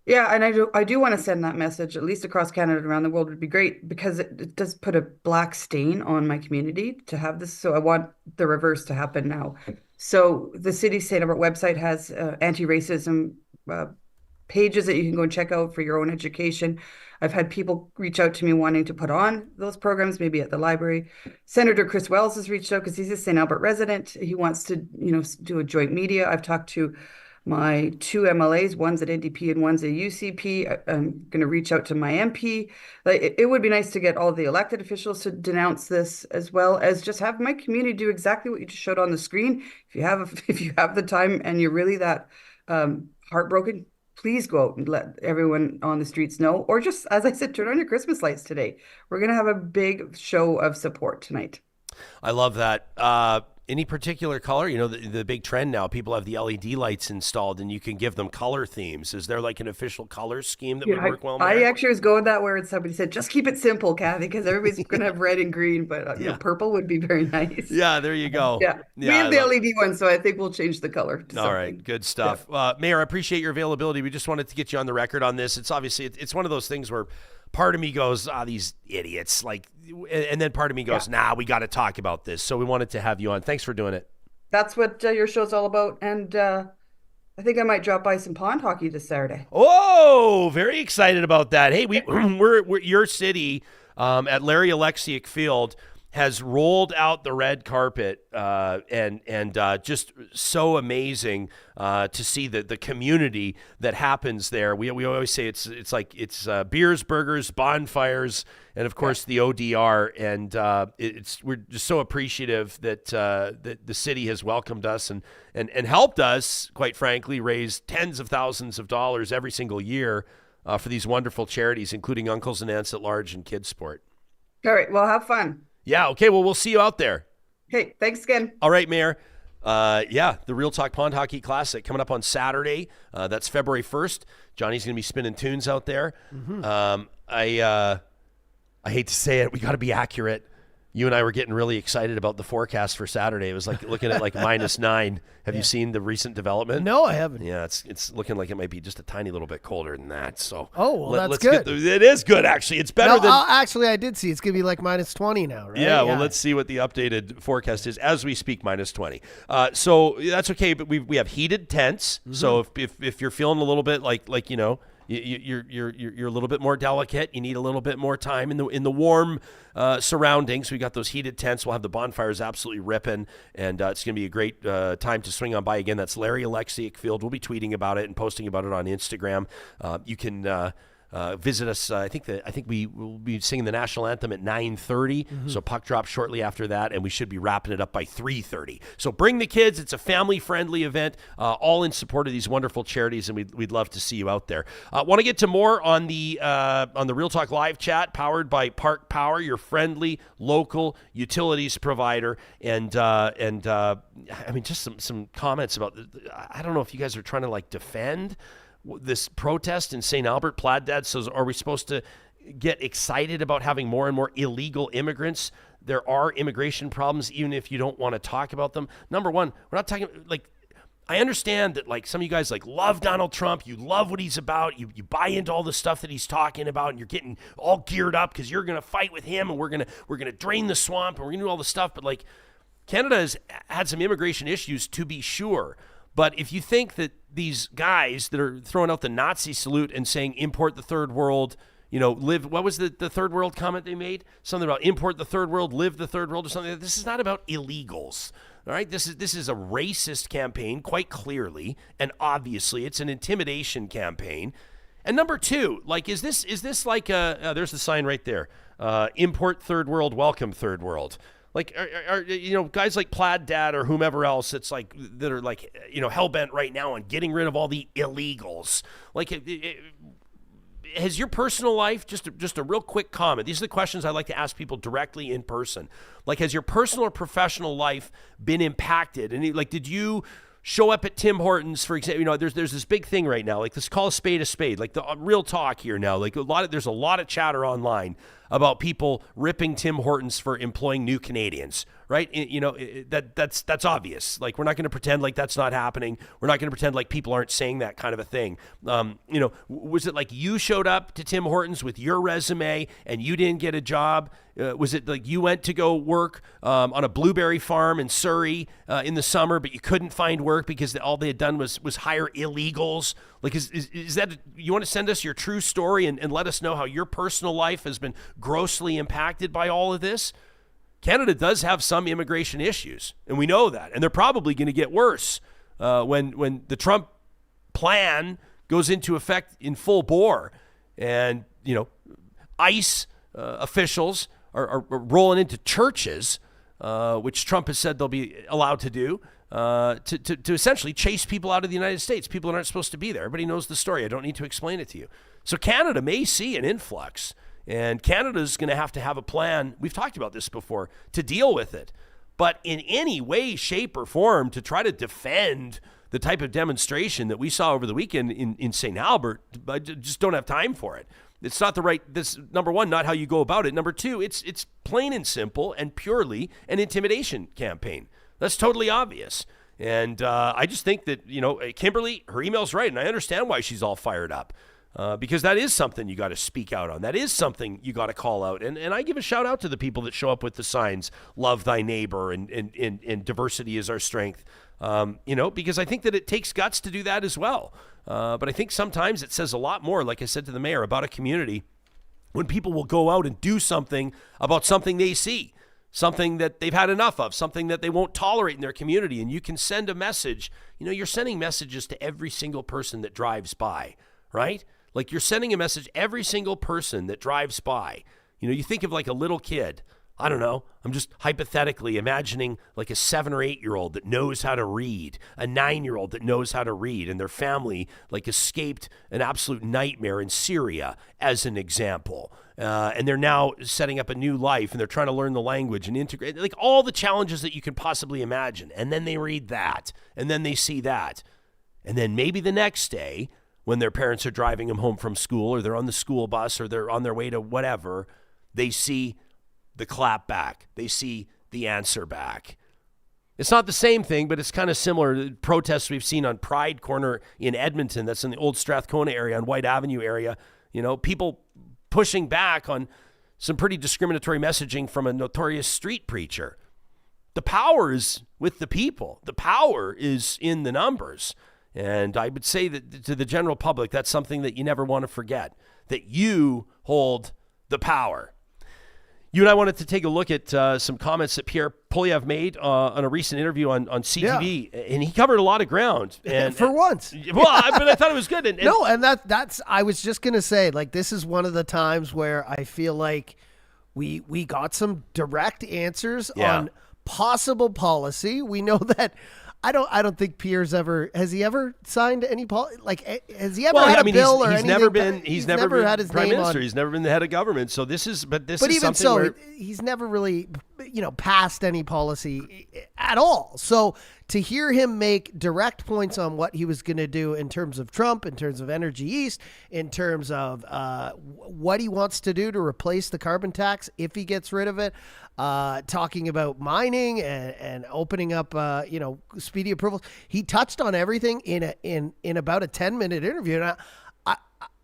Yeah, and I do want to send that message, at least across Canada and around the world would be great, because it does put a black stain on my community to have this. So I want the reverse to happen now. So the City St. Albert website has anti-racism pages that you can go and check out for your own education. I've had people reach out to me wanting to put on those programs, maybe at the library. Senator Chris Wells has reached out because he's a St. Albert resident. He wants to, do a joint media. I've talked to my two MLAs, one's at NDP and one's at UCP. I'm going to reach out to my MP. It would be nice to get all the elected officials to denounce this, as well as just have my community do exactly what you just showed on the screen. If you have the time and you're really that heartbroken, please go out and let everyone on the streets know, or just, as I said, turn on your Christmas lights today. We're going to have a big show of support tonight. I love that. Any particular color? The big trend now, people have the LED lights installed and you can give them color themes. Is there like an official color scheme that would work well? I actually was going that where somebody said, just keep it simple, Cathy, because everybody's going to have red and green, but purple would be very nice. Yeah, there you go. Yeah, we have the LED one, so I think we'll change the color to something. All right, good stuff. Yeah. Mayor, I appreciate your availability. We just wanted to get you on the record on this. It's obviously, it's one of those things where part of me goes, these idiots, and then part of me goes, nah, we got to talk about this. So we wanted to have you on. Thanks for doing it. That's what your show's all about. And I think I might drop by some pond hockey this Saturday. Oh, very excited about that. Hey, we're your city at Larry Alexiak Field has rolled out the red carpet and just so amazing to see the community that happens there. We always say it's beers, burgers, bonfires, and of course the ODR. And we're just so appreciative that the city has welcomed us and helped us, quite frankly, raise tens of thousands of dollars every single year for these wonderful charities, including Uncles and Aunts at Large and Kids Sport. All right, well, have fun. Yeah, okay, well, we'll see you out there. Hey, thanks again. All right, Mayor. The Real Talk Pond Hockey Classic coming up on Saturday. That's February 1st. Johnny's going to be spinning tunes out there. Mm-hmm. I hate to say it. We got to be accurate. You and I were getting really excited about the forecast for Saturday. It was like looking at -9. Have you seen the recent development? No, I haven't. Yeah, it's looking like it might be just a tiny little bit colder than that. So that's good. It is good, actually. It's better than. Actually, I did see it's going to be like -20 now, right? Yeah, well, let's see what the updated forecast is as we speak. -20. So that's okay, but we have heated tents. Mm-hmm. So if you're feeling a little bit like You're a little bit more delicate. You need a little bit more time in the warm surroundings. We got those heated tents. We'll have the bonfires absolutely ripping, and it's going to be a great time to swing on by. Again, that's Larry Alexiak Field. We'll be tweeting about it and posting about it on Instagram. You can visit us. I think we will be singing the national anthem at 9:30. So puck drop shortly after that, and we should be wrapping it up by 3:30. So bring the kids. It's a family-friendly event, all in support of these wonderful charities, and we'd love to see you out there. Want to get to more on the Real Talk live chat, powered by Park Power, your friendly local utilities provider, and I mean, just some comments about. I don't know if you guys are trying to like defend this protest in St. Albert. Plaid Dad says, are we supposed to get excited about having more and more illegal immigrants? There are immigration problems, even if you don't want to talk about them. Number one, we're not talking, like, I understand that, like, some of you guys, like, love Donald Trump. You love what he's about. You buy into all the stuff that he's talking about, and you're getting all geared up because you're going to fight with him, and we're going to drain the swamp, and we're going to do all this stuff. But, like, Canada has had some immigration issues, to be sure. But if you think that these guys that are throwing out the Nazi salute and saying import the third world, live, what was the third world comment they made? Something about import the third world, live the third world, or something. This is not about illegals. All right, this is a racist campaign, quite clearly, and obviously it's an intimidation campaign. And number two, like, is this like there's the sign right there, import third world, welcome third world. Like, are guys like Plaid Dad or whomever else that's like that are like hell-bent right now on getting rid of all the illegals? Like, has your personal life, just a real quick comment, these are the questions I like to ask people directly in person. Like, has your personal or professional life been impacted? And like, did you show up at Tim Hortons, for example? There's this big thing right now. Like, let's call a spade a spade. Like, the real talk here now. Like, there's a lot of chatter online about people ripping Tim Hortons for employing new Canadians, right? That's obvious. Like, we're not going to pretend like that's not happening. We're not going to pretend like people aren't saying that kind of a thing. Was it like you showed up to Tim Hortons with your resume and you didn't get a job? Was it like you went to go work on a blueberry farm in Surrey in the summer, but you couldn't find work because all they had done was hire illegals? Like, is that, you want to send us your true story and let us know how your personal life has been grossly impacted by all of this? Canada does have some immigration issues, and we know that, and they're probably going to get worse when the Trump plan goes into effect in full bore, and ICE officials are rolling into churches, which Trump has said they'll be allowed to do, to essentially chase people out of the United States, people that aren't supposed to be there. Everybody knows the story. I don't need to explain it to you. So Canada may see an influx, and Canada's going to have a plan. We've talked about this before, to deal with it. But in any way, shape, or form to try to defend the type of demonstration that we saw over the weekend in St. Albert, I just don't have time for it. It's not this, number one, not how you go about it. Number two, it's plain and simple and purely an intimidation campaign. That's totally obvious. And I just think that, Kimberly, her email's right, and I understand why she's all fired up. Because that is something you got to speak out on. That is something you got to call out. And I give a shout out to the people that show up with the signs, love thy neighbor and diversity is our strength. Because I think that it takes guts to do that as well. But I think sometimes it says a lot more, like I said to the mayor, about a community when people will go out and do something about something they see, something that they've had enough of, something that they won't tolerate in their community. And you can send a message. You're sending messages to every single person that drives by, right? Like, you're sending a message every single person that drives by. You think of like a little kid. I don't know. I'm just hypothetically imagining like a 7 or 8-year-old that knows how to read, a 9-year-old that knows how to read, and their family like escaped an absolute nightmare in Syria, as an example. And they're now setting up a new life, and they're trying to learn the language and integrate, like all the challenges that you can possibly imagine. And then they read that, and then they see that. And then maybe the next day, when their parents are driving them home from school, or they're on the school bus, or they're on their way to whatever, they see the clap back. They see the answer back. It's not the same thing, but it's kind of similar to protests we've seen on Pride Corner in Edmonton. That's in the old Strathcona area, on White Avenue area. People pushing back on some pretty discriminatory messaging from a notorious street preacher. The power is with the people. The power is in the numbers. And I would say that to the general public, that's something that you never want to forget, that you hold the power. You and I wanted to take a look at some comments that Pierre Poilievre made on a recent interview on CTV, and he covered a lot of ground. And for once. Well, but I thought it was good. And that's I was just going to say, like, this is one of the times where I feel like we got some direct answers on possible policy. We know that I don't think Pierre's has he ever signed any has he ever had a bill or anything? He's never been had his prime name minister. on. He's never been the head of government. So this is even so, where he's never really, passed any policy at all. So to hear him make direct points on what he was going to do in terms of Trump, in terms of Energy East, in terms of what he wants to do to replace the carbon tax if he gets rid of it, talking about mining and opening up, speedy approvals. He touched on everything in about a 10-minute interview. And I,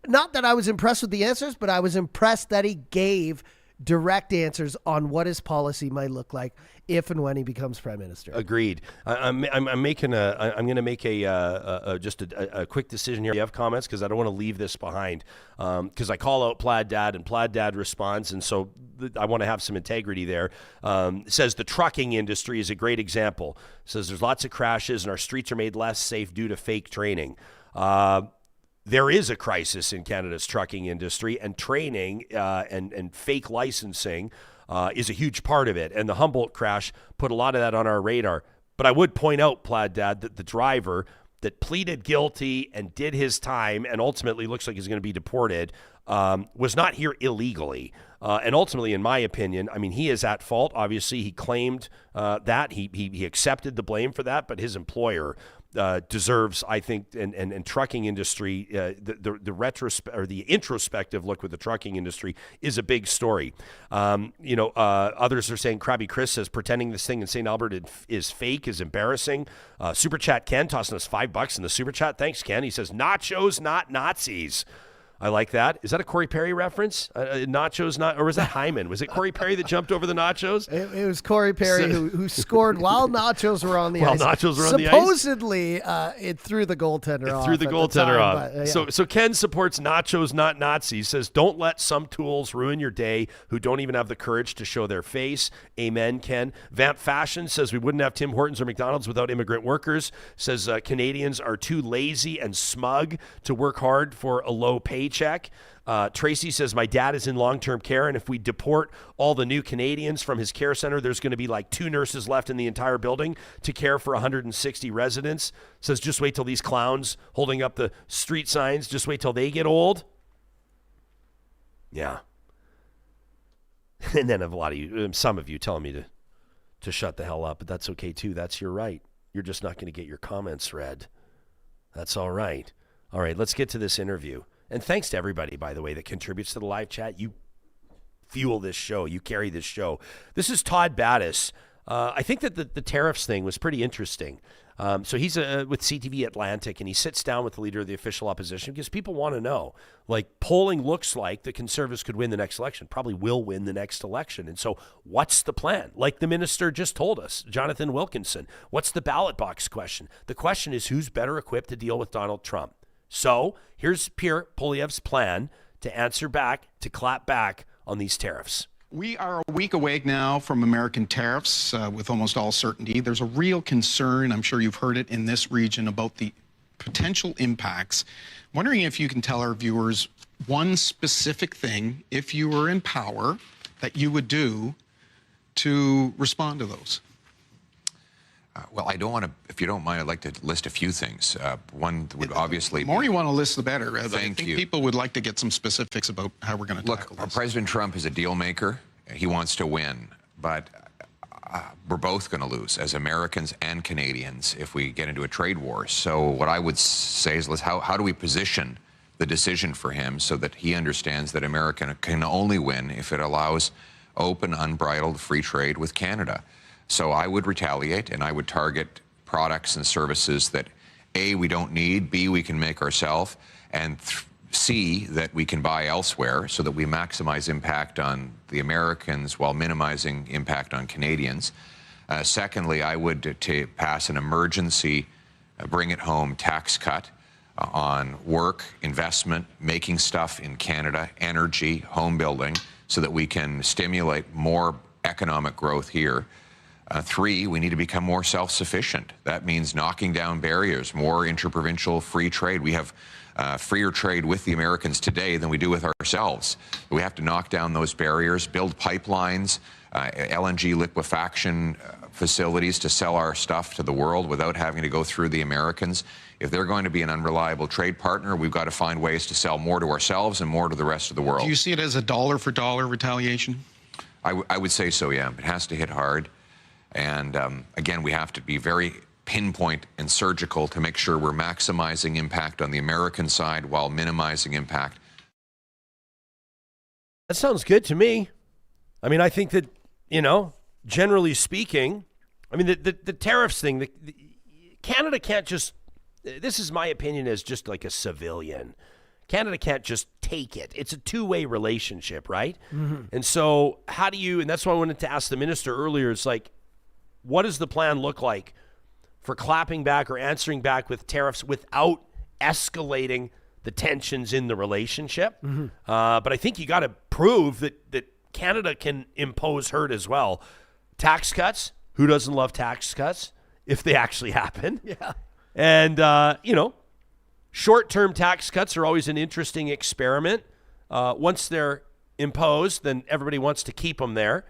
not that I was impressed with the answers, but I was impressed that he gave direct answers on what his policy might look like if and when he becomes prime minister. Agreed. I'm going to make a quick decision here. You have comments because I don't want to leave this behind because I call out Plaid Dad and Plaid Dad responds, and so I want to have some integrity there. Says the trucking industry is a great example. Says there's lots of crashes and our streets are made less safe due to fake training. There is a crisis in Canada's trucking industry, and training and fake licensing is a huge part of it. And the Humboldt crash put a lot of that on our radar. But I would point out, Plaid Dad, that the driver that pleaded guilty and did his time and ultimately looks like he's going to be deported was not here illegally. And ultimately, in my opinion, I mean, he is at fault. Obviously, he claimed that. He accepted the blame for that, but his employer deserves, I think, and trucking industry, the introspective look with the trucking industry is a big story. Others are saying, Krabby Chris says, pretending this thing in St. Albert is fake is embarrassing. Super Chat Ken tossing us $5 in the Super Chat. Thanks, Ken. He says, nachos, not Nazis. I like that. Is that a Corey Perry reference? Nachos, or was that Hyman? Was it Corey Perry that jumped over the nachos? It was Corey Perry who scored while nachos were on the ice. While nachos were on the ice? Supposedly, it threw the goaltender off. It threw the goaltender off. But, yeah. So Ken supports nachos, not Nazis. Says, don't let some tools ruin your day who don't even have the courage to show their face. Amen, Ken. Vamp Fashion says, we wouldn't have Tim Hortons or McDonald's without immigrant workers. Says, Canadians are too lazy and smug to work hard for a low paycheck. Tracy says, my dad is in long-term care, and if we deport all the new Canadians from his care center, there's going to be like 2 nurses left in the entire building to care for 160 residents. Says, just wait till these clowns holding up the street signs, just wait till they get old. Yeah. And then a lot of you, some of you telling me to shut the hell up, but that's okay too. That's your right. You're just not going to get your comments read. That's all right. All right, let's get to this interview. And thanks to everybody, by the way, that contributes to the live chat. You fuel this show. You carry this show. This is Todd Battis. I think that the tariffs thing was pretty interesting. So he's with CTV Atlantic, and he sits down with the leader of the official opposition because people want to know. Like, polling looks like the Conservatives could win the next election, probably will win the next election. And so what's the plan? Like the minister just told us, Jonathan Wilkinson, what's the ballot box question? The question is, who's better equipped to deal with Donald Trump? So here's Pierre Poilievre's plan to answer back, to clap back on these tariffs. We are a week away now from American tariffs with almost all certainty. There's a real concern, I'm sure you've heard it in this region, about the potential impacts. I'm wondering if you can tell our viewers one specific thing, if you were in power, that you would do to respond to those. Well, I don't want to, if you don't mind, I'd like to list a few things. One would obviously The more you want to list, the better. I think people would like to get some specifics about how we're going to tackle this. Look, President Trump is a deal maker. He wants to win, but we're both going to lose as Americans and Canadians if we get into a trade war. So what I would say is, how do we position the decision for him so that he understands that America can only win if it allows open, unbridled free trade with Canada? So I would retaliate, and I would target products and services that, A, we don't need, B, we can make ourselves, and C, that we can buy elsewhere so that we maximize impact on the Americans while minimizing impact on Canadians. Secondly, I would pass an emergency bring it home tax cut on work, investment, making stuff in Canada, energy, home building, so that we can stimulate more economic growth here. 3, we need to become more self-sufficient. That means knocking down barriers, more inter-provincial free trade. We have freer trade with the Americans today than we do with ourselves. We have to knock down those barriers, build pipelines, LNG liquefaction facilities to sell our stuff to the world without having to go through the Americans. If they're going to be an unreliable trade partner, we've got to find ways to sell more to ourselves and more to the rest of the world. Do you see it as a dollar-for-dollar retaliation? I would say so, yeah. It has to hit hard. And again, we have to be very pinpoint and surgical to make sure we're maximizing impact on the American side while minimizing impact. That sounds good to me. I mean, I think that, generally speaking, I mean, the tariffs thing, Canada can't just, this is my opinion as just like a civilian. Canada can't just take it. It's a two-way relationship, right? Mm-hmm. And so how do you, and that's why I wanted to ask the minister earlier, it's like, what does the plan look like for clapping back or answering back with tariffs without escalating the tensions in the relationship? Mm-hmm. But I think you got to prove that Canada can impose hurt as well. Tax cuts, who doesn't love tax cuts if they actually happen? Yeah. And, short-term tax cuts are always an interesting experiment. Once they're imposed, then everybody wants to keep them there.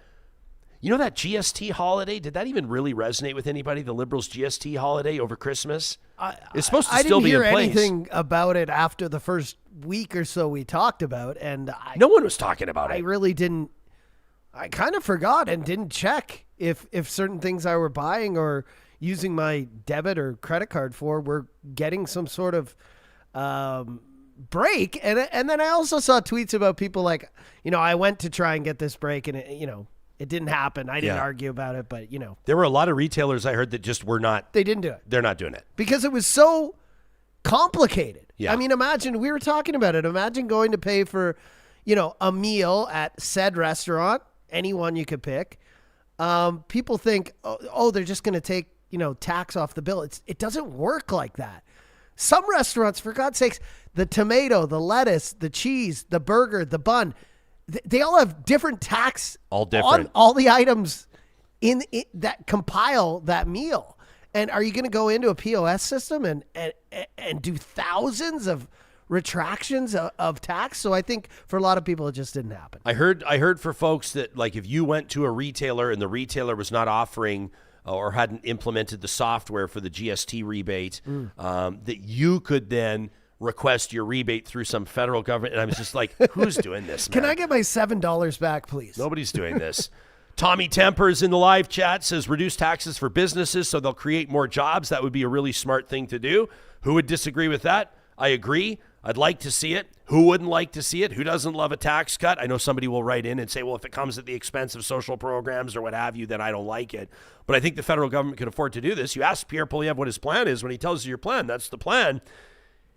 You know that GST holiday? Did that even really resonate with anybody, the Liberals' GST holiday over Christmas? It's supposed to still be in place. I didn't hear anything about it after the first week or so we talked about, and no one was talking about it. I really didn't. I kind of forgot and didn't check if certain things I were buying or using my debit or credit card for were getting some sort of break. And then I also saw tweets about people like, I went to try and get this break and it didn't happen. I didn't argue about it, but there were a lot of retailers I heard that just were not. They didn't do it. They're not doing it because it was so complicated. Yeah. I mean, imagine, we were talking about it. Imagine going to pay for, a meal at said restaurant, anyone you could pick. People think, oh, they're just going to take, tax off the bill. It doesn't work like that. Some restaurants, for God's sakes, the tomato, the lettuce, the cheese, the burger, the bun, they all have different tax all different on all the items in that compile that meal. And are you going to go into a POS system and do thousands of retractions of tax? So I think for a lot of people, it just didn't happen. I heard for folks that, like, if you went to a retailer and the retailer was not offering or hadn't implemented the software for the GST rebate, that you could then request your rebate through some federal government. And I was just like, who's doing this, man? Can I get my $7 back, please? Nobody's doing this. Tommy Tempers in the live chat says, reduce taxes for businesses so they'll create more jobs. That would be a really smart thing to do. Who would disagree with that? I agree. I'd like to see it. Who wouldn't like to see it? Who doesn't love a tax cut? I know somebody will write in and say, well, if it comes at the expense of social programs or what have you, then I don't like it. But I think the federal government can afford to do this. You ask Pierre Poilievre what his plan is. When he tells you your plan, that's the plan.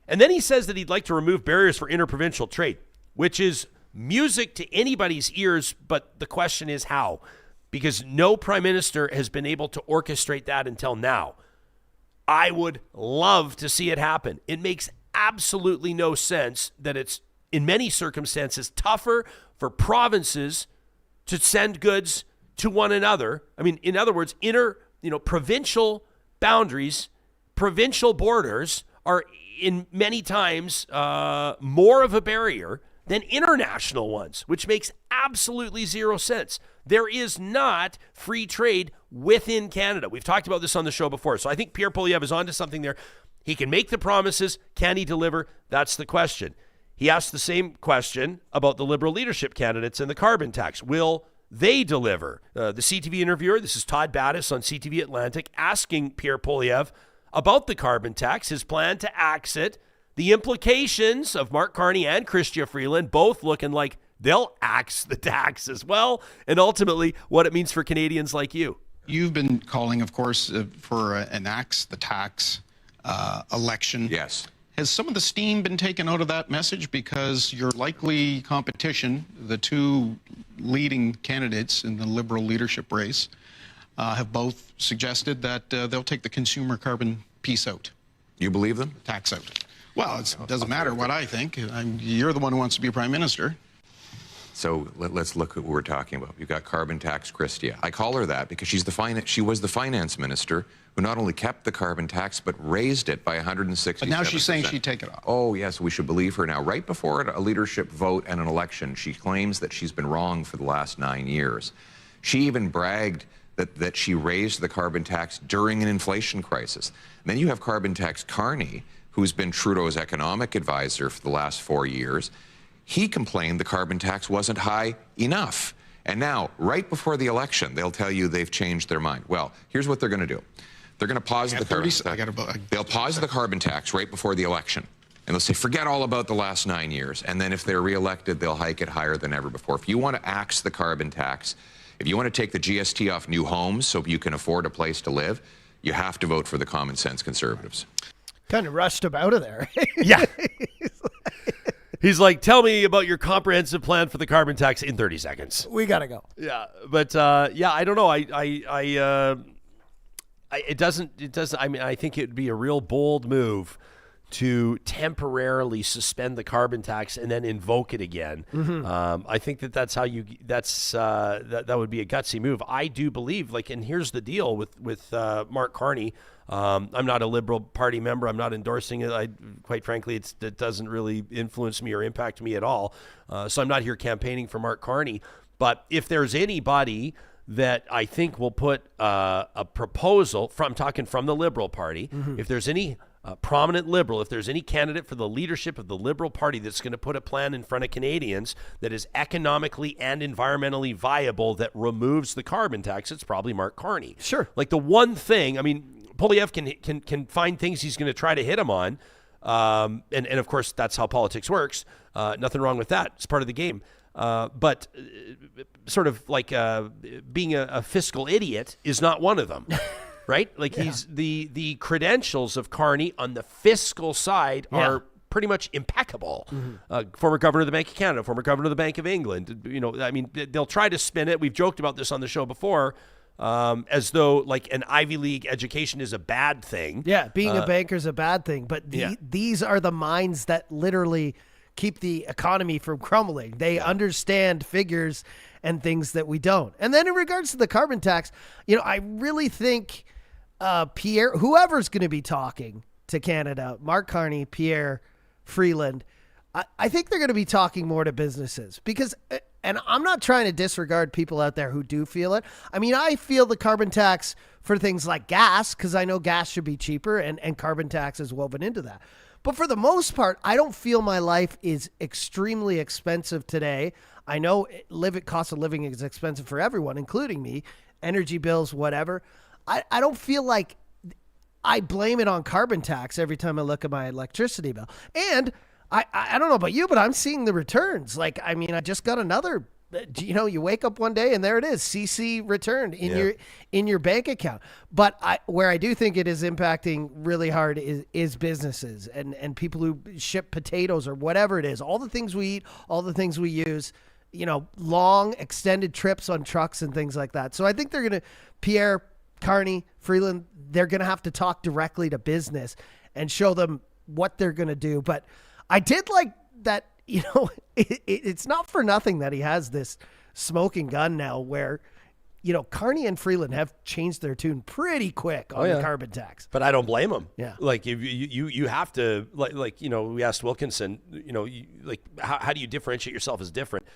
And then he says that he'd like to remove barriers for inter-provincial trade, which is music to anybody's ears. But the question is how? Because no prime minister has been able to orchestrate that until now. I would love to see it happen. It makes absolutely no sense that it's, in many circumstances, tougher for provinces to send goods to one another. I mean, in other words, provincial boundaries, provincial borders are in many times more of a barrier than international ones, which makes absolutely zero sense. There is not free trade within Canada. We've talked about this on the show before. So I think Pierre Poilievre is onto something there. He can make the promises. Can he deliver? That's the question. He asked the same question about the Liberal leadership candidates and the carbon tax. Will they deliver? The CTV interviewer, this is Todd Battis on CTV Atlantic, asking Pierre Poilievre about the carbon tax, his plan to axe it, the implications of Mark Carney and Chrystia Freeland, both looking like they'll axe the tax as well, and ultimately what it means for Canadians like you. You've been calling, of course, for an axe the tax election. Yes. Has some of the steam been taken out of that message? Because your likely competition, the two leading candidates in the Liberal leadership race, have both suggested that they'll take the consumer carbon piece out. You believe them? Tax out. Well, it doesn't matter what I think. You're the one who wants to be prime minister. So let's look at what we're talking about. You've got carbon tax Christia. I call her that because she was the finance minister who not only kept the carbon tax but raised it by 167%. But now she's saying she'd take it off. Oh, yes, we should believe her now. Right before a leadership vote and an election, she claims that she's been wrong for the last 9 years. She even bragged that she raised the carbon tax during an inflation crisis. And then you have carbon tax Carney, who's been Trudeau's economic advisor for the last 4 years. He complained the carbon tax wasn't high enough. And now, right before the election, they'll tell you they've changed their mind. Well, here's what they're going to do. They're going to pause the carbon tax. They'll pause the carbon tax right before the election. And they'll say, forget all about the last 9 years. And then if they're reelected, they'll hike it higher than ever before. If you want to axe the carbon tax, if you want to take the GST off new homes so you can afford a place to live, you have to vote for the common sense Conservatives. Kind of rushed him out of there. Yeah. He's like, tell me about your comprehensive plan for the carbon tax in 30 seconds. We got to go. Yeah. But I don't know. It doesn't, I mean, I think it'd be a real bold move to temporarily suspend the carbon tax and then invoke it again. Mm-hmm. I think that would be a gutsy move. I do believe, and here's the deal with Mark Carney. I'm not a Liberal Party member. I'm not endorsing it. Quite frankly, it doesn't really influence me or impact me at all. So I'm not here campaigning for Mark Carney. But if there's anybody that I think will put a proposal I'm talking from the Liberal Party, mm-hmm. if there's any prominent Liberal, if there's any candidate for the leadership of the Liberal Party that's going to put a plan in front of Canadians that is economically and environmentally viable that removes the carbon tax, it's probably Mark Carney. Sure. The one thing, I mean, Poilievre can find things he's going to try to hit him on. And of course, that's how politics works. Nothing wrong with that. It's part of the game. But sort of being a fiscal idiot is not one of them. Right? He's the credentials of Carney on the fiscal side are pretty much impeccable. Mm-hmm. Former governor of the Bank of Canada, former governor of the Bank of England. I mean, they'll try to spin it. We've joked about this on the show before, as though an Ivy League education is a bad thing. Yeah, being a banker is a bad thing. But these are the minds that literally keep the economy from crumbling. They understand figures and things that we don't. And then in regards to the carbon tax, I really think Pierre, whoever's going to be talking to Canada, Mark Carney, Pierre, Freeland, I think they're going to be talking more to businesses because, and I'm not trying to disregard people out there who do feel it. I mean, I feel the carbon tax for things like gas because I know gas should be cheaper and carbon tax is woven into that. But for the most part, I don't feel my life is extremely expensive today. I know cost of living is expensive for everyone, including me, energy bills, whatever. I don't feel like I blame it on carbon tax every time I look at my electricity bill. And I don't know about you, but I'm seeing the returns. I just got another, you wake up one day and there it is, CC returned in your bank account. But where I do think it is impacting really hard is businesses and people who ship potatoes or whatever it is, all the things we eat, all the things we use, long extended trips on trucks and things like that. So I think they're going to, Pierre, Carney, Freeland, they're going to have to talk directly to business and show them what they're going to do. But I did like that, it's not for nothing that he has this smoking gun now where, Carney and Freeland have changed their tune pretty quick on the carbon tax. But I don't blame them. Yeah. If you have to, we asked Wilkinson, how do you differentiate yourself as different?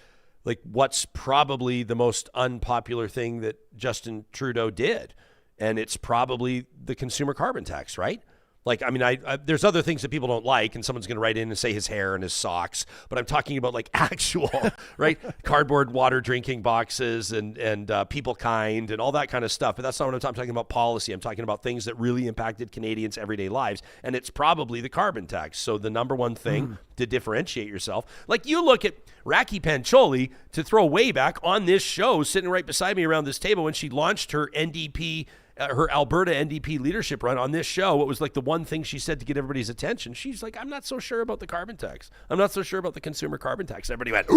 What's probably the most unpopular thing that Justin Trudeau did? And it's probably the consumer carbon tax, right? There's other things that people don't like, and someone's going to write in and say his hair and his socks, but I'm talking about actual, right? Cardboard water drinking boxes and people kind and all that kind of stuff. But that's not what I'm talking about policy. I'm talking about things that really impacted Canadians' everyday lives, and it's probably the carbon tax. So the number one thing to differentiate yourself, you look at Raki Pancholi, to throw way back on this show, sitting right beside me around this table when she launched her NDP, her Alberta NDP leadership run on this show. What was the one thing she said to get everybody's attention? She's like, I'm not so sure about the carbon tax. I'm not so sure about the consumer carbon tax. Everybody went,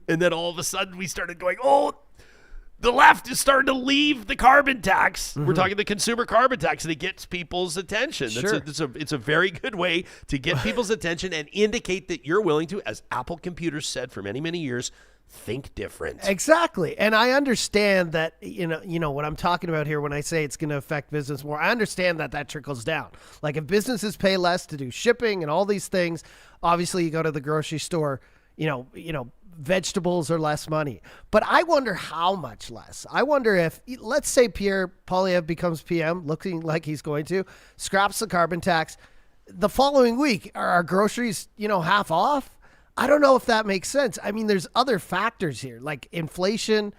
and then all of a sudden we started going, the left is starting to leave the carbon tax. We're talking the consumer carbon tax, and it gets people's attention. Sure. It's a very good way to get people's attention and indicate that you're willing to, as Apple Computers said for many, many years, think different. Exactly. And I understand that, you know what I'm talking about here when I say it's going to affect business more. I understand that trickles down. Like if businesses pay less to do shipping and all these things, obviously you go to the grocery store, you know, vegetables are less money. But I wonder how much less. I wonder if, let's say Pierre Poilievre becomes PM, looking like he's going to, scraps the carbon tax. The following week, are our groceries, half off? I don't know if that makes sense. I mean, there's other factors here, like inflation,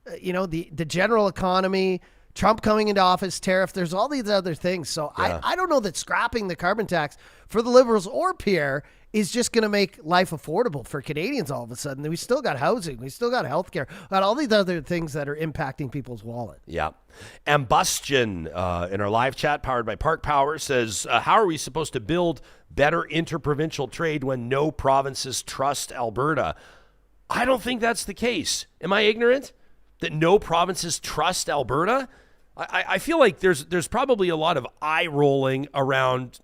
the general economy, Trump coming into office, tariff. There's all these other things. So yeah. I don't know that scrapping the carbon tax for the Liberals or Pierre is just going to make life affordable for Canadians all of a sudden. We still got housing. We still got healthcare. Got all these other things that are impacting people's wallet. Yeah. Ambustion in our live chat powered by Park Power says, how are we supposed to build better inter-provincial trade when no provinces trust Alberta? I don't think that's the case. Am I ignorant that no provinces trust Alberta? I feel like there's probably a lot of eye rolling around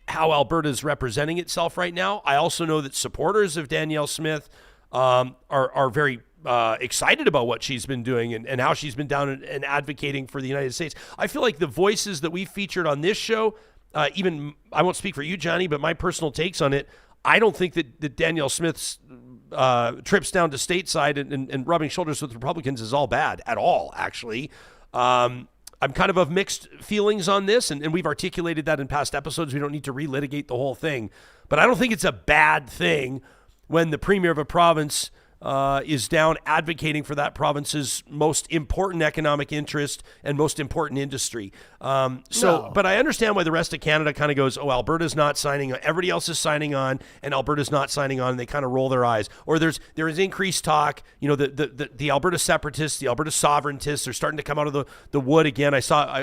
how Alberta is representing itself right now. I also know that supporters of Danielle Smith are very excited about what she's been doing and how she's been down and advocating for the United States. I feel like the voices that we featured on this show, even I won't speak for you, Johnny, but my personal takes on it, I don't think that Danielle Smith's trips down to stateside and rubbing shoulders with Republicans is all bad at all, actually. I'm kind of mixed feelings on this, and we've articulated that in past episodes. We don't need to relitigate the whole thing. But I don't think it's a bad thing when the premier of a province is down advocating for that province's most important economic interest and most important industry. But I understand why the rest of Canada kind of goes, oh, Alberta's not signing on. Everybody else is signing on, and Alberta's not signing on, and they kind of roll their eyes. Or there is increased talk, the Alberta separatists, the Alberta sovereigntists are starting to come out of the wood again. I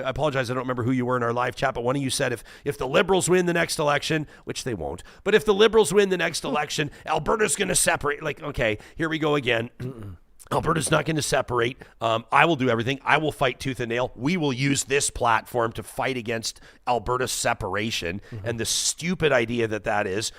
apologize, I don't remember who you were in our live chat, but one of you said if the Liberals win the next election, which they won't, but if the Liberals win the next election, Alberta's going to separate. Like, okay, here we go again. Alberta's not going to separate. I will do everything. I will fight tooth and nail. We will use this platform to fight against Alberta separation and the stupid idea that is.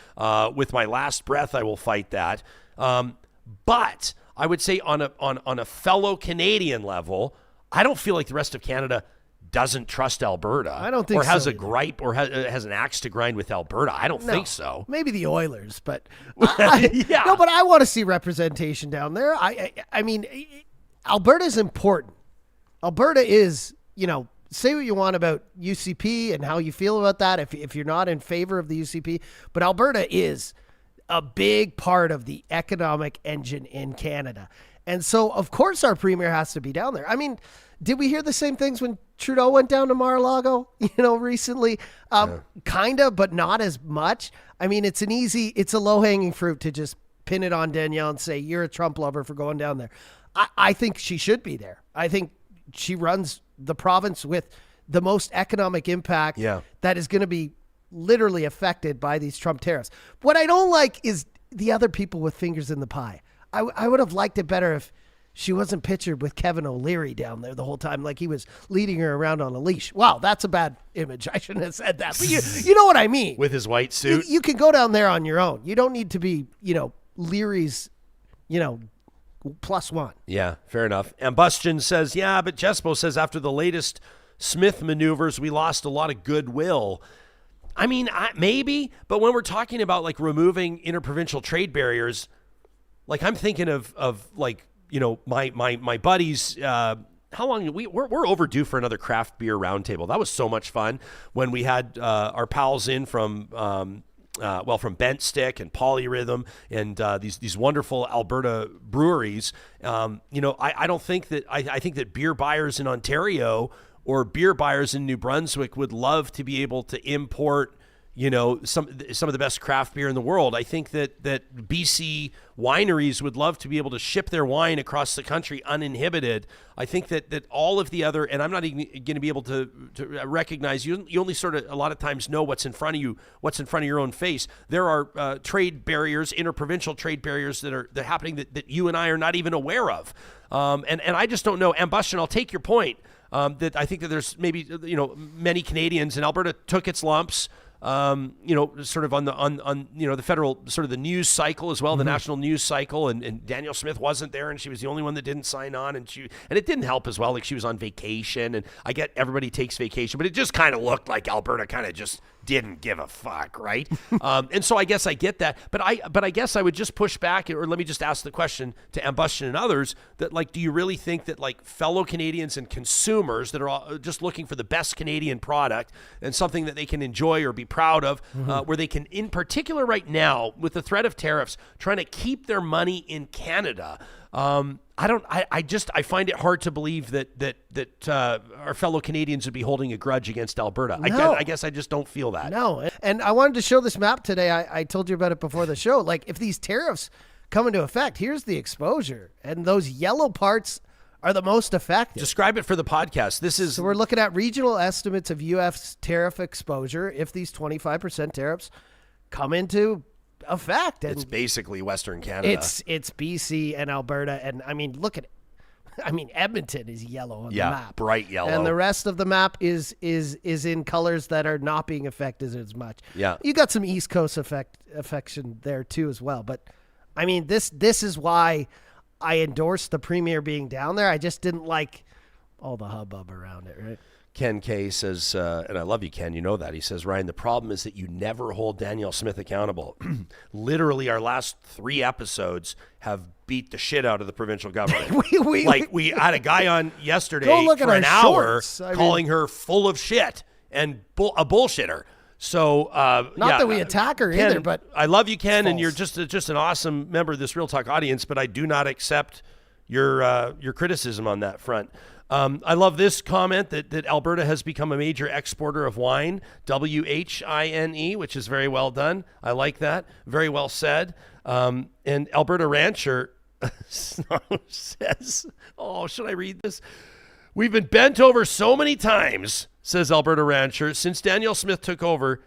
With my last breath, I will fight that. But I would say on a fellow Canadian level, I don't feel like the rest of Canada doesn't trust Alberta. I don't think so. Or has a gripe or has an axe to grind with Alberta. I don't think so. Maybe the Oilers, but yeah. No, but I want to see representation down there. I mean, Alberta's important. Alberta is, say what you want about UCP and how you feel about that if you're not in favor of the UCP, but Alberta is a big part of the economic engine in Canada. And so, of course, our premier has to be down there. I mean, did we hear the same things when Trudeau went down to Mar-a-Lago, recently? Kind of, but not as much. I mean, it's a low-hanging fruit to just pin it on Danielle and say, you're a Trump lover for going down there. I think she should be there. I think she runs the province with the most economic impact that is going to be literally affected by these Trump tariffs. What I don't like is the other people with fingers in the pie. I would have liked it better if she wasn't pictured with Kevin O'Leary down there the whole time, like he was leading her around on a leash. Wow, that's a bad image. I shouldn't have said that. But you know what I mean. With his white suit. You can go down there on your own. You don't need to be, Leary's, plus one. Yeah, fair enough. Ambustion says, yeah, but Jespo says after the latest Smith maneuvers, we lost a lot of goodwill. I mean, maybe, but when we're talking about like removing interprovincial trade barriers, like I'm thinking of like, my buddies, how long we're overdue for another craft beer roundtable. That was so much fun when we had our pals in from Bent Stick and Polyrhythm and these wonderful Alberta breweries. I don't think that I think that beer buyers in Ontario or beer buyers in New Brunswick would love to be able to import some of the best craft beer in the world. I think that BC wineries would love to be able to ship their wine across the country uninhibited. I think that all of the other, and I'm not even going to be able to recognize, you only sort of a lot of times know what's in front of you, what's in front of your own face. There are trade barriers, inter-provincial trade barriers that are happening that you and I are not even aware of. And I just don't know. And Bustian, I'll take your point that I think that there's maybe, many Canadians, and Alberta took its lumps, sort of on the federal sort of the news cycle as well, the national news cycle, and Danielle Smith wasn't there, and she was the only one that didn't sign on, and it didn't help as well. Like, she was on vacation, and I get everybody takes vacation, but it just kind of looked like Alberta kind of just didn't give a fuck, right? And so I guess I get that, but I guess I would just push back, or let me just ask the question to Bustian and others, that, like, do you really think that, like, fellow Canadians and consumers that are all just looking for the best Canadian product and something that they can enjoy or be proud of, where they can, in particular right now with the threat of tariffs, trying to keep their money in Canada? I find it hard to believe that our fellow Canadians would be holding a grudge against Alberta. No. I guess I just don't feel that. No. And I wanted to show this map today. I told you about it before the show. Like, if these tariffs come into effect, here's the exposure. And those yellow parts are the most affected. Describe it for the podcast. So we're looking at regional estimates of U.S. tariff exposure if these 25% tariffs come into effect. And it's basically Western Canada. It's BC and Alberta, and I mean, look at it. I mean, Edmonton is yellow on the map, bright yellow, and the rest of the map is in colors that are not being affected as much. Yeah, you got some East Coast affection there too as well. But I mean, this is why I endorsed the Premier being down there. I just didn't like all the hubbub around it, right? Ken K says, and I love you, Ken, you know that. He says, Ryan, the problem is that you never hold Danielle Smith accountable. Literally, our last 3 episodes have beat the shit out of the provincial government. we had a guy on yesterday for an hour calling her full of shit and a bullshitter. So not that we attack her Ken, either, but I love you, Ken, and you're just an awesome member of this Real Talk audience, but I do not accept your criticism on that front. I love this comment that Alberta has become a major exporter of wine, WHINE, which is very well done. I like that. Very well said. And Alberta Rancher says, should I read this? We've been bent over so many times, says Alberta Rancher, since Danielle Smith took over,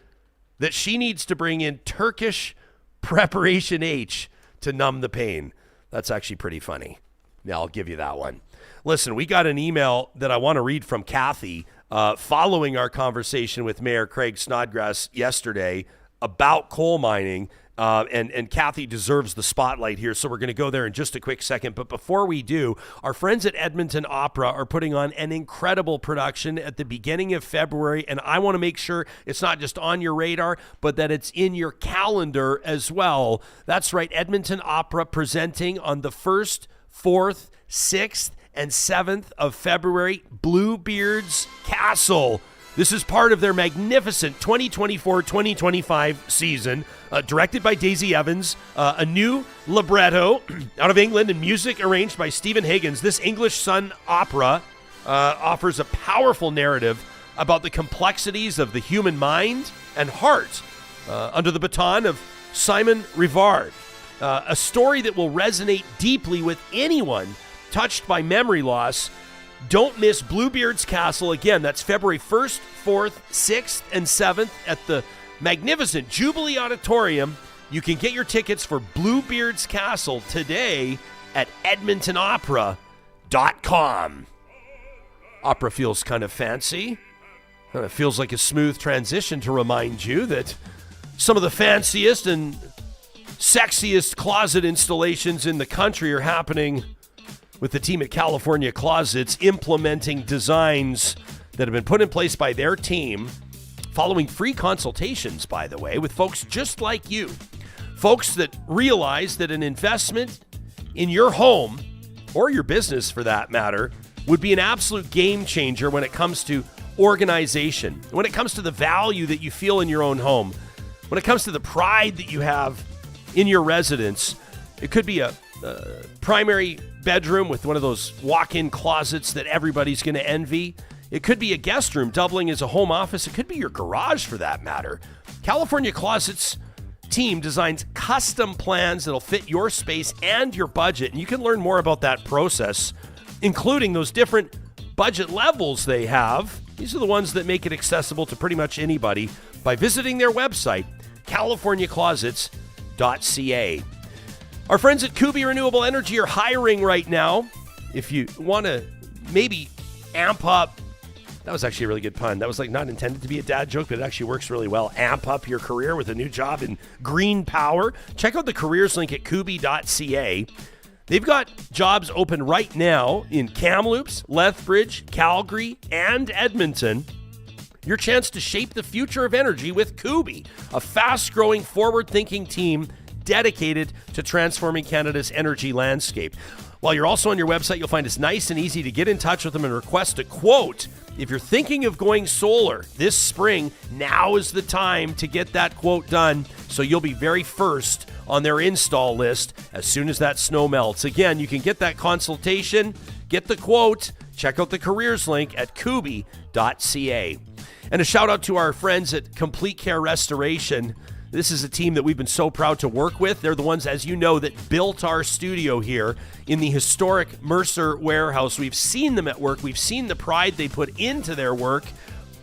that she needs to bring in Turkish Preparation H to numb the pain. That's actually pretty funny. Yeah, I'll give you that one. Listen, we got an email that I want to read from Cathy following our conversation with Mayor Craig Snodgrass yesterday about coal mining. And Cathy deserves the spotlight here, so we're going to go there in just a quick second. But before we do, our friends at Edmonton Opera are putting on an incredible production at the beginning of February, and I want to make sure it's not just on your radar, but that it's in your calendar as well. That's right, Edmonton Opera presenting on the 1st, 4th, 6th, and 7th of February, Bluebeard's Castle. This is part of their magnificent 2024-2025 season, directed by Daisy Evans, a new libretto out of England and music arranged by Stephen Higgins. This English Sun opera offers a powerful narrative about the complexities of the human mind and heart under the baton of Simon Rivard, a story that will resonate deeply with anyone touched by memory loss. Don't miss Bluebeard's Castle. Again, that's February 1st, 4th, 6th, and 7th at the magnificent Jubilee Auditorium. You can get your tickets for Bluebeard's Castle today at edmontonopera.com. Opera feels kind of fancy. It feels like a smooth transition to remind you that some of the fanciest and sexiest closet installations in the country are happening with the team at California Closets, implementing designs that have been put in place by their team, following free consultations, by the way, with folks just like you. Folks that realize that an investment in your home, or your business for that matter, would be an absolute game changer when it comes to organization, when it comes to the value that you feel in your own home, when it comes to the pride that you have in your residence. It could be a primary bedroom with one of those walk-in closets that everybody's going to envy. It could be a guest room doubling as a home office. It could be your garage for that matter. California Closets team designs custom plans that'll fit your space and your budget. And you can learn more about that process, including those different budget levels they have. These are the ones that make it accessible to pretty much anybody by visiting their website, californiaclosets.ca. Our friends at Kubi Renewable Energy are hiring right now. If you want to maybe amp up, that was actually a really good pun. That was like not intended to be a dad joke, but it actually works really well. Amp up your career with a new job in green power. Check out the careers link at kubi.ca. They've got jobs open right now in Kamloops, Lethbridge, Calgary, and Edmonton. Your chance to shape the future of energy with Kubi, a fast-growing, forward-thinking team dedicated to transforming Canada's energy landscape. While you're also on your website, you'll find it's nice and easy to get in touch with them and request a quote. If you're thinking of going solar this spring, now is the time to get that quote done, so you'll be very first on their install list as soon as that snow melts. Again, you can get that consultation, get the quote, check out the careers link at kubi.ca. And a shout out to our friends at Complete Care Restoration. This is a team that we've been so proud to work with. They're the ones, as you know, that built our studio here in the historic Mercer warehouse. We've seen them at work. We've seen the pride they put into their work.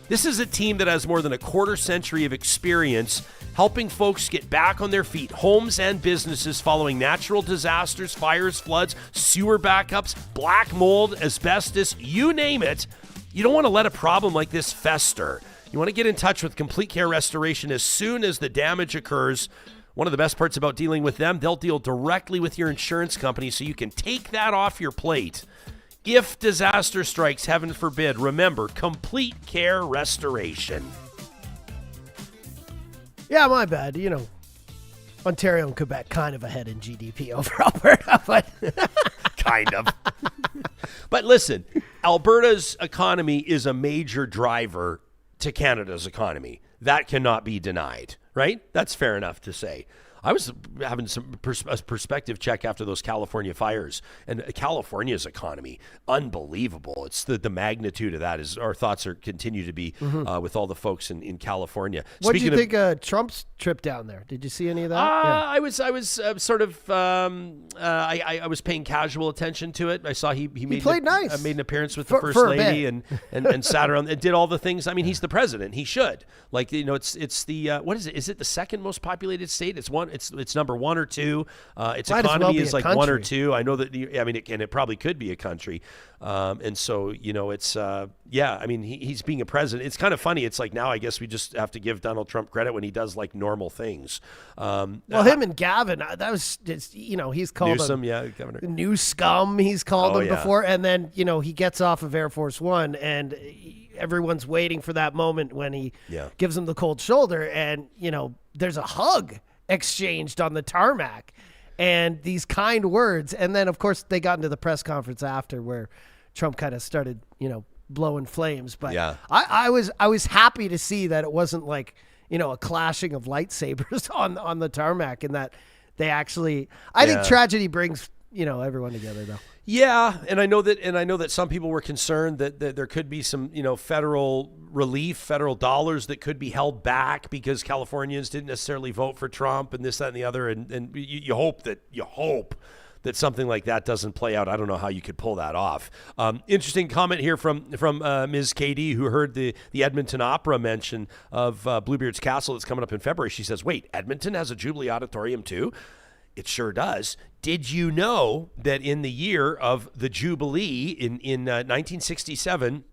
This is a team that has more than a quarter century of experience helping folks get back on their feet, homes and businesses following natural disasters, fires, floods, sewer backups, black mold, asbestos, you name it. You don't want to let a problem like this fester. You want to get in touch with Complete Care Restoration as soon as the damage occurs. One of the best parts about dealing with them, they'll deal directly with your insurance company so you can take that off your plate. If disaster strikes, heaven forbid, remember, Complete Care Restoration. Yeah, my bad. You know, Ontario and Quebec kind of ahead in GDP over Alberta, but kind of. But listen, Alberta's economy is a major driver to Canada's economy. That cannot be denied, right? That's fair enough to say. I was having some perspective check after those California fires, and California's economy, unbelievable. It's the magnitude of that is our thoughts are continue to be with all the folks in California. What did you think of Trump's trip down there? Did you see any of that? I was sort of I was paying casual attention to it. I saw he played nice. Made an appearance with the first lady and sat around and did all the things. I mean, he's the president. He should. Like, you know, it's the what is it? Is it the second most populated state? It's number one or two. Its Might economy well is like country. one or two. I know that. It probably could be a country. And so, you know, it's I mean, he's being a president. It's kind of funny. It's like now I guess we just have to give Donald Trump credit when he does like normal things. Well, him and Gavin, that was just, you know, he's called Newsom, him Governor. new scum. He's called him before, and then, you know, he gets off of Air Force One, and everyone's waiting for that moment when he gives him the cold shoulder, and, you know, there's a hug exchanged on the tarmac and these kind words. And then, of course, they got into the press conference after where Trump kind of started, you know, blowing flames. But I was happy to see that it wasn't like, you know, a clashing of lightsabers on the tarmac, and that they actually, I think tragedy brings, you know, everyone together though. Yeah, and I know that some people were concerned that there could be some, you know, federal relief, federal dollars that could be held back because Californians didn't necessarily vote for Trump and this, that, and the other, and you hope that something like that doesn't play out. I don't know how you could pull that off. Interesting comment here from Ms. KD, who heard the Edmonton Opera mention of Bluebeard's Castle that's coming up in February. She says, "Wait, Edmonton has a Jubilee Auditorium too?" It sure does. Did you know that in the year of the Jubilee in 1967,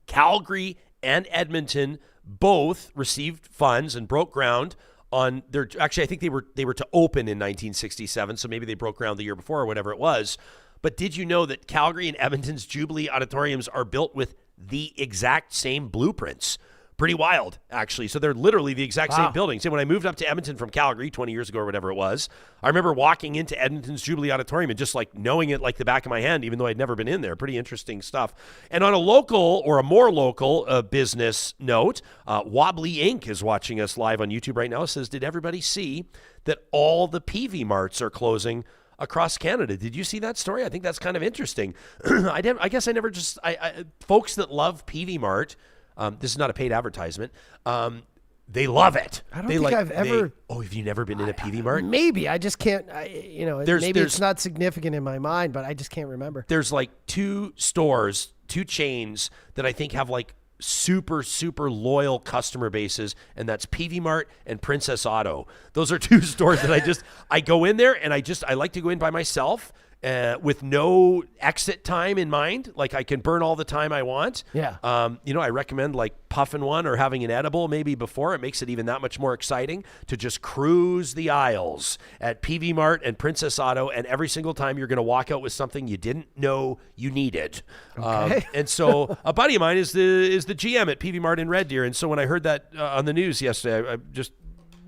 Calgary and Edmonton both received funds and broke ground on their, actually I think they were to open in 1967, so maybe they broke ground the year before or whatever it was. But did you know that Calgary and Edmonton's Jubilee auditoriums are built with the exact same blueprints? Pretty wild, actually. So they're literally the exact same buildings. And when I moved up to Edmonton from Calgary 20 years ago or whatever it was, I remember walking into Edmonton's Jubilee Auditorium and just like knowing it like the back of my hand, even though I'd never been in there. Pretty interesting stuff. And on a local or a more local business note, Wobbly Inc. is watching us live on YouTube right now. It says, did everybody see that all the Peavey Marts are closing across Canada? Did you see that story? I think that's kind of interesting. I guess I never just, folks that love Peavey Mart, this is not a paid advertisement. They love it. I don't think I've ever. Have you never been in a Peavey Mart? Maybe. I just can't. Maybe it's not significant in my mind, but I just can't remember. There's like 2 stores, 2 chains that I think have like super, super loyal customer bases, and that's Peavey Mart and Princess Auto. Those are 2 stores that I go in there, and I like to go in by myself. With no exit time in mind, like I can burn all the time I want. Yeah. I recommend like puffing one or having an edible maybe before. It makes it even that much more exciting to just cruise the aisles at Peavey Mart and Princess Auto, and every single time you're going to walk out with something you didn't know you needed. Okay. And so a buddy of mine is the GM at Peavey Mart in Red Deer, and so when I heard that on the news yesterday, I just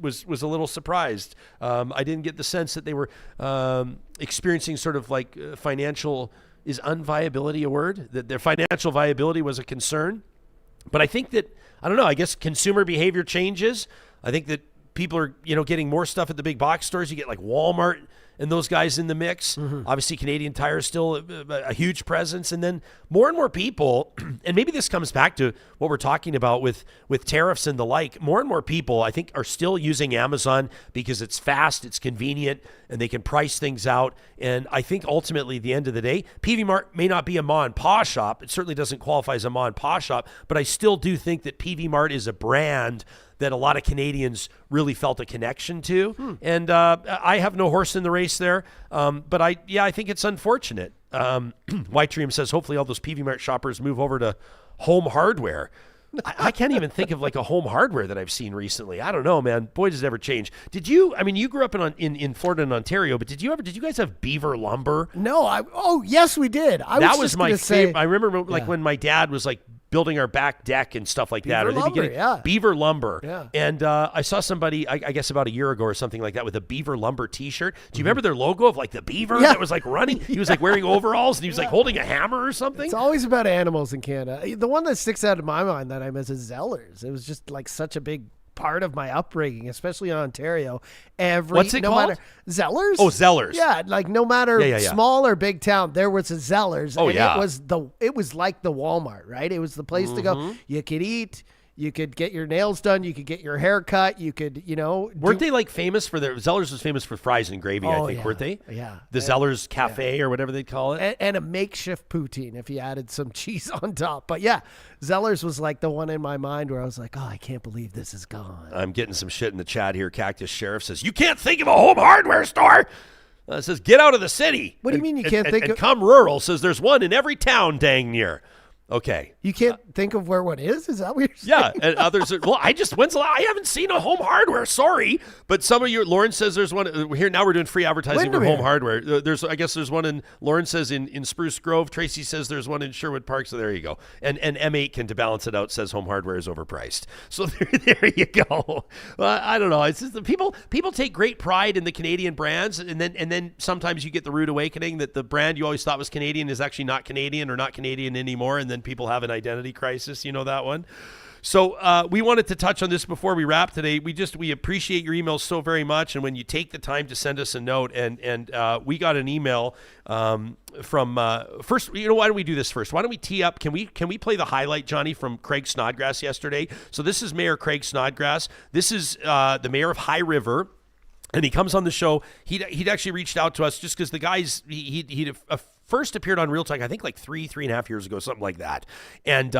was a little surprised. I didn't get the sense that they were experiencing sort of like financial, is unviability a word? That their financial viability was a concern. But I think that, I don't know, I guess consumer behavior changes. I think that people are, getting more stuff at the big box stores. You get like Walmart and those guys in the mix. Mm-hmm. Obviously, Canadian Tire is still a huge presence. And then more and more people, and maybe this comes back to what we're talking about with tariffs and the like, more and more people, I think, are still using Amazon because it's fast, it's convenient, and they can price things out. And I think ultimately, at the end of the day, Peavey Mart may not be a ma and pa shop. It certainly doesn't qualify as a ma and pa shop, but I still do think that Peavey Mart is a brand that a lot of Canadians really felt a connection to. And I have no horse in the race there. But I think it's unfortunate. White says, hopefully all those Peavey Mart shoppers move over to Home Hardware. I can't even think of like a Home Hardware that I've seen recently. I don't know, man. Boy, does it ever change. Did you, you grew up in Florida and Ontario, but did you guys have Beaver Lumber? No, yes, we did. That was my favorite. I remember when my dad was like building our back deck and stuff like that. Beaver Lumber. Yeah. And I saw somebody, I guess about a year ago or something like that, with a Beaver Lumber t-shirt. Do you remember their logo of like the beaver that was like running? He was like wearing overalls and he was like holding a hammer or something. It's always about animals in Canada. The one that sticks out in my mind that I miss is Zellers. It was just like such a big part of my upbringing, especially in Ontario. What's it called? Matter, Zellers. Oh, Zellers. Yeah, like no matter small or big town, there was a Zellers. Oh, and yeah. It was like the Walmart, right? It was the place to go. You could eat. You could get your nails done. You could get your hair cut. You could, Weren't they like famous for their, Zellers was famous for fries and gravy, I think, weren't they? Yeah. The Zellers Cafe or whatever they'd call it. And a makeshift poutine if you added some cheese on top. But yeah, Zellers was like the one in my mind where I was like, oh, I can't believe this is gone. I'm getting some shit in the chat here. Cactus Sheriff says, you can't think of a Home Hardware store. It says, get out of the city. What do you mean you can't think of? And come rural says there's one in every town dang near. Okay. You can't think of where one is? Is that what you're saying? Yeah, and others are, I haven't seen a Home Hardware, sorry. But some of you, Lauren says there's one here. Now we're doing free advertising for Home Hardware. I guess there's one Lauren says in Spruce Grove. Tracy says there's one in Sherwood Park. So there you go. And M8 can, to balance it out, says Home Hardware is overpriced. So there you go. I don't know. It's just people take great pride in the Canadian brands, and then sometimes you get the rude awakening that the brand you always thought was Canadian is actually not Canadian or not Canadian anymore, and then people have an identity crisis. You know that one? So we wanted to touch on this before we wrap today. We appreciate your emails so very much, and when you take the time to send us a note, and we got an email from first. Why don't we do this first? Why don't we tee up? Can we play the highlight, Johnny, from Craig Snodgrass yesterday? So this is Mayor Craig Snodgrass. This is the mayor of High River. And he comes on the show. He'd actually reached out to us just because the guys, he'd first appeared on Real Talk, I think like three and a half years ago, something like that. And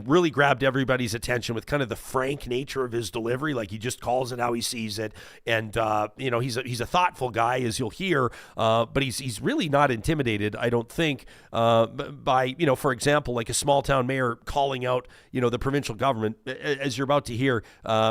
really grabbed everybody's attention with kind of the frank nature of his delivery. Like he just calls it how he sees it. And, he's a thoughtful guy, as you'll hear, but he's really not intimidated, I don't think, by, for example, like a small town mayor calling out, the provincial government, as you're about to hear.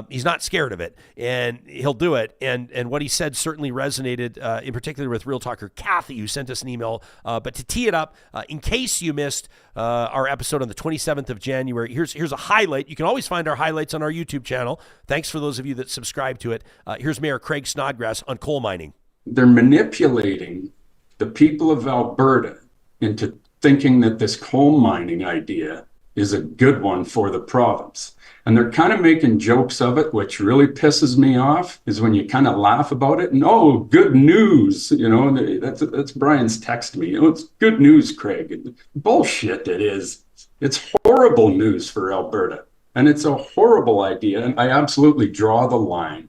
He's not scared of it, and he'll do it. And what he said certainly resonated, in particular with Real Talker Cathy, who sent us an email. But to tee it up, in case you missed our episode on the 27th of January, here's a highlight. You can always find our highlights on our YouTube channel. Thanks for those of you that subscribe to it. Here's Mayor Craig Snodgrass on coal mining. They're manipulating the people of Alberta into thinking that this coal mining idea is a good one for the province. And they're kind of making jokes of it, which really pisses me off, is when you kind of laugh about it. And, oh, good news, that's Brian's text me. It's good news, Craig. Bullshit it is. It's horrible news for Alberta. And it's a horrible idea. And I absolutely draw the line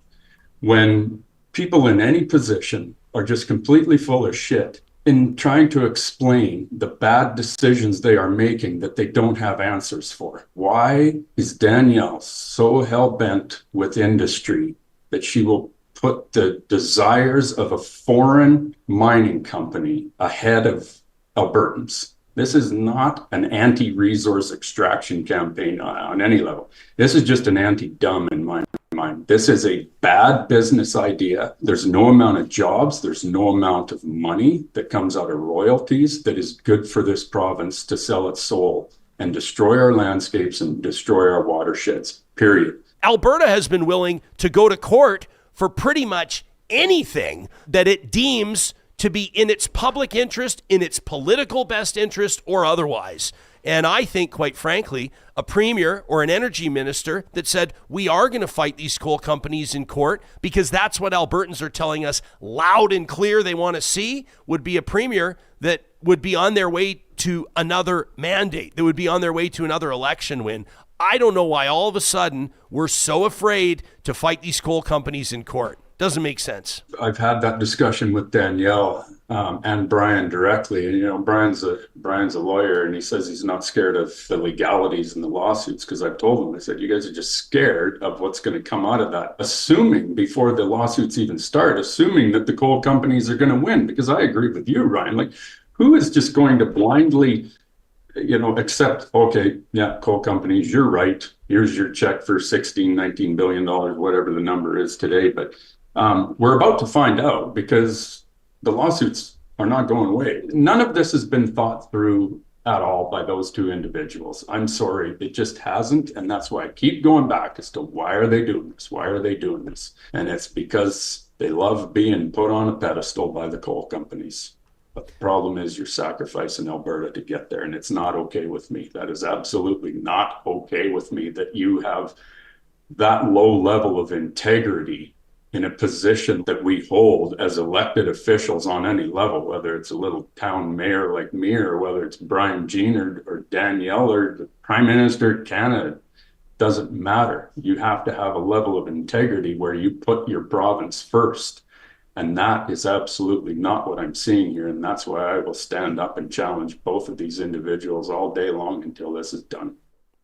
when people in any position are just completely full of shit in trying to explain the bad decisions they are making that they don't have answers for. Why is Danielle so hell-bent with industry that she will put the desires of a foreign mining company ahead of Albertans? This is not an anti-resource extraction campaign on any level. This is just an anti-dumb in my mind. This is a bad business idea. There's no amount of jobs, there's no amount of money that comes out of royalties that is good for this province to sell its soul and destroy our landscapes and destroy our watersheds, period. Alberta has been willing to go to court for pretty much anything that it deems to be in its public interest, in its political best interest, or otherwise. And I think, quite frankly, a premier or an energy minister that said, we are going to fight these coal companies in court because that's what Albertans are telling us loud and clear they want to see, would be a premier that would be on their way to another mandate, that would be on their way to another election win. I don't know why all of a sudden we're so afraid to fight these coal companies in court. Doesn't make sense. I've had that discussion with Danielle and Brian directly. And, you know, Brian's a lawyer, and he says he's not scared of the legalities and the lawsuits, because I've told him, I said, you guys are just scared of what's going to come out of that, assuming before the lawsuits even start, assuming that the coal companies are going to win. Because I agree with you, Ryan. Like, who is just going to blindly, you know, accept, okay, yeah, coal companies, you're right. Here's your check for $19 billion, whatever the number is today. But we're about to find out, because the lawsuits are not going away. None of this has been thought through at all by those two individuals. I'm sorry, it just hasn't. And that's why I keep going back as to why are they doing this? Why are they doing this? And it's because they love being put on a pedestal by the coal companies. But the problem is you're sacrificing Alberta to get there. And it's not okay with me. That is absolutely not okay with me, that you have that low level of integrity in a position that we hold as elected officials on any level, whether it's a little town mayor like me, or whether it's Brian Jean or Danielle or the Prime Minister of Canada. Doesn't matter. You have to have a level of integrity where you put your province first. And that is absolutely not what I'm seeing here. And that's why I will stand up and challenge both of these individuals all day long until this is done.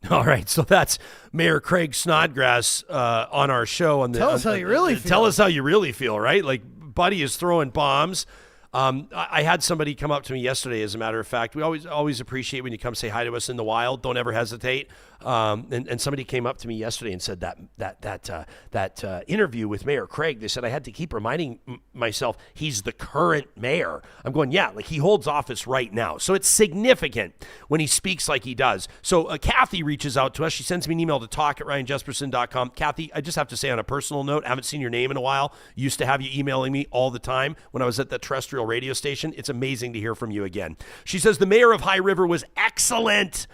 All right, so that's Mayor Craig Snodgrass on our show. Tell us how you really feel. Tell us how you really feel, right? Like, Buddy is throwing bombs. I had somebody come up to me yesterday, as a matter of fact. We always appreciate when you come say hi to us in the wild. Don't ever hesitate. And somebody came up to me yesterday and said that interview with Mayor Craig, they said I had to keep reminding myself he's the current mayor. I'm going, yeah, like he holds office right now. So it's significant when he speaks like he does. So Cathy reaches out to us. She sends me an email to talk@ryanjespersen.com. Cathy, I just have to say on a personal note, I haven't seen your name in a while. Used to have you emailing me all the time when I was at the terrestrial radio station. It's amazing to hear from you again. She says the mayor of High River was excellent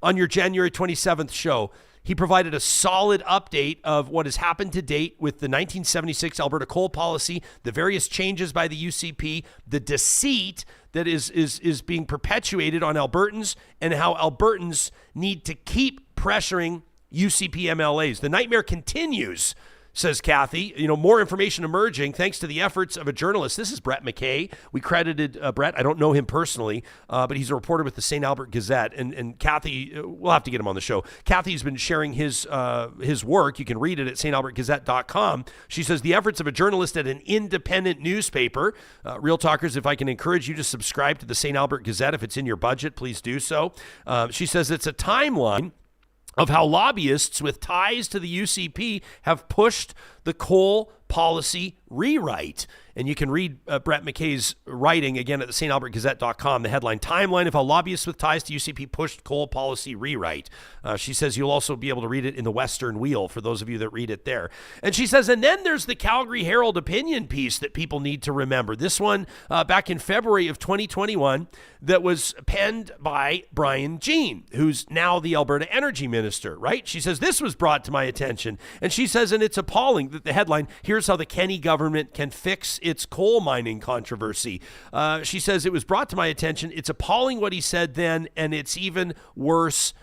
on your January 27th show. He provided a solid update of what has happened to date with the 1976 Alberta coal policy, the various changes by the UCP, the deceit that is being perpetuated on Albertans, and how Albertans need to keep pressuring UCP MLAs. The nightmare continues, says Cathy. You know, more information emerging thanks to the efforts of a journalist. This is Brett McKay. We credited Brett. I don't know him personally, but he's a reporter with the St. Albert Gazette. And Cathy, we'll have to get him on the show. Cathy's been sharing his work. You can read it at stalbertgazette.com. She says the efforts of a journalist at an independent newspaper. Real Talkers, if I can encourage you to subscribe to the St. Albert Gazette, if it's in your budget, please do so. She says it's a timeline of how lobbyists with ties to the UCP have pushed the coal policy rewrite. And you can read Brett McKay's writing again at the stalbertgazette.com. The headline, Timeline of how lobbyists with ties to UCP pushed coal policy rewrite. She says you'll also be able to read it in the Western Wheel for those of you that read it there. And she says, and then there's the Calgary Herald opinion piece that people need to remember. This one back in February of 2021 that was penned by Brian Jean, who's now the Alberta Energy Minister, right? She says, this was brought to my attention. And she says, and it's appalling that the headline, here's how the Kenney government can fix its coal mining controversy. She says, it was brought to my attention. It's appalling what he said then, and it's even worse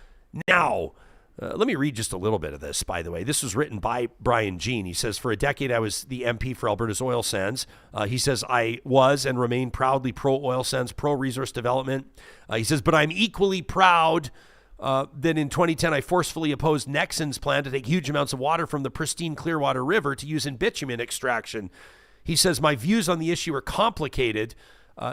now. Let me read just a little bit of this, by the way. This was written by Brian Jean. He says, for a decade, I was the MP for Alberta's oil sands. He says, I was and remain proudly pro-oil sands, pro-resource development. He says, but I'm equally proud that in 2010, I forcefully opposed Nexon's plan to take huge amounts of water from the pristine Clearwater River to use in bitumen extraction. He says, my views on the issue are complicated.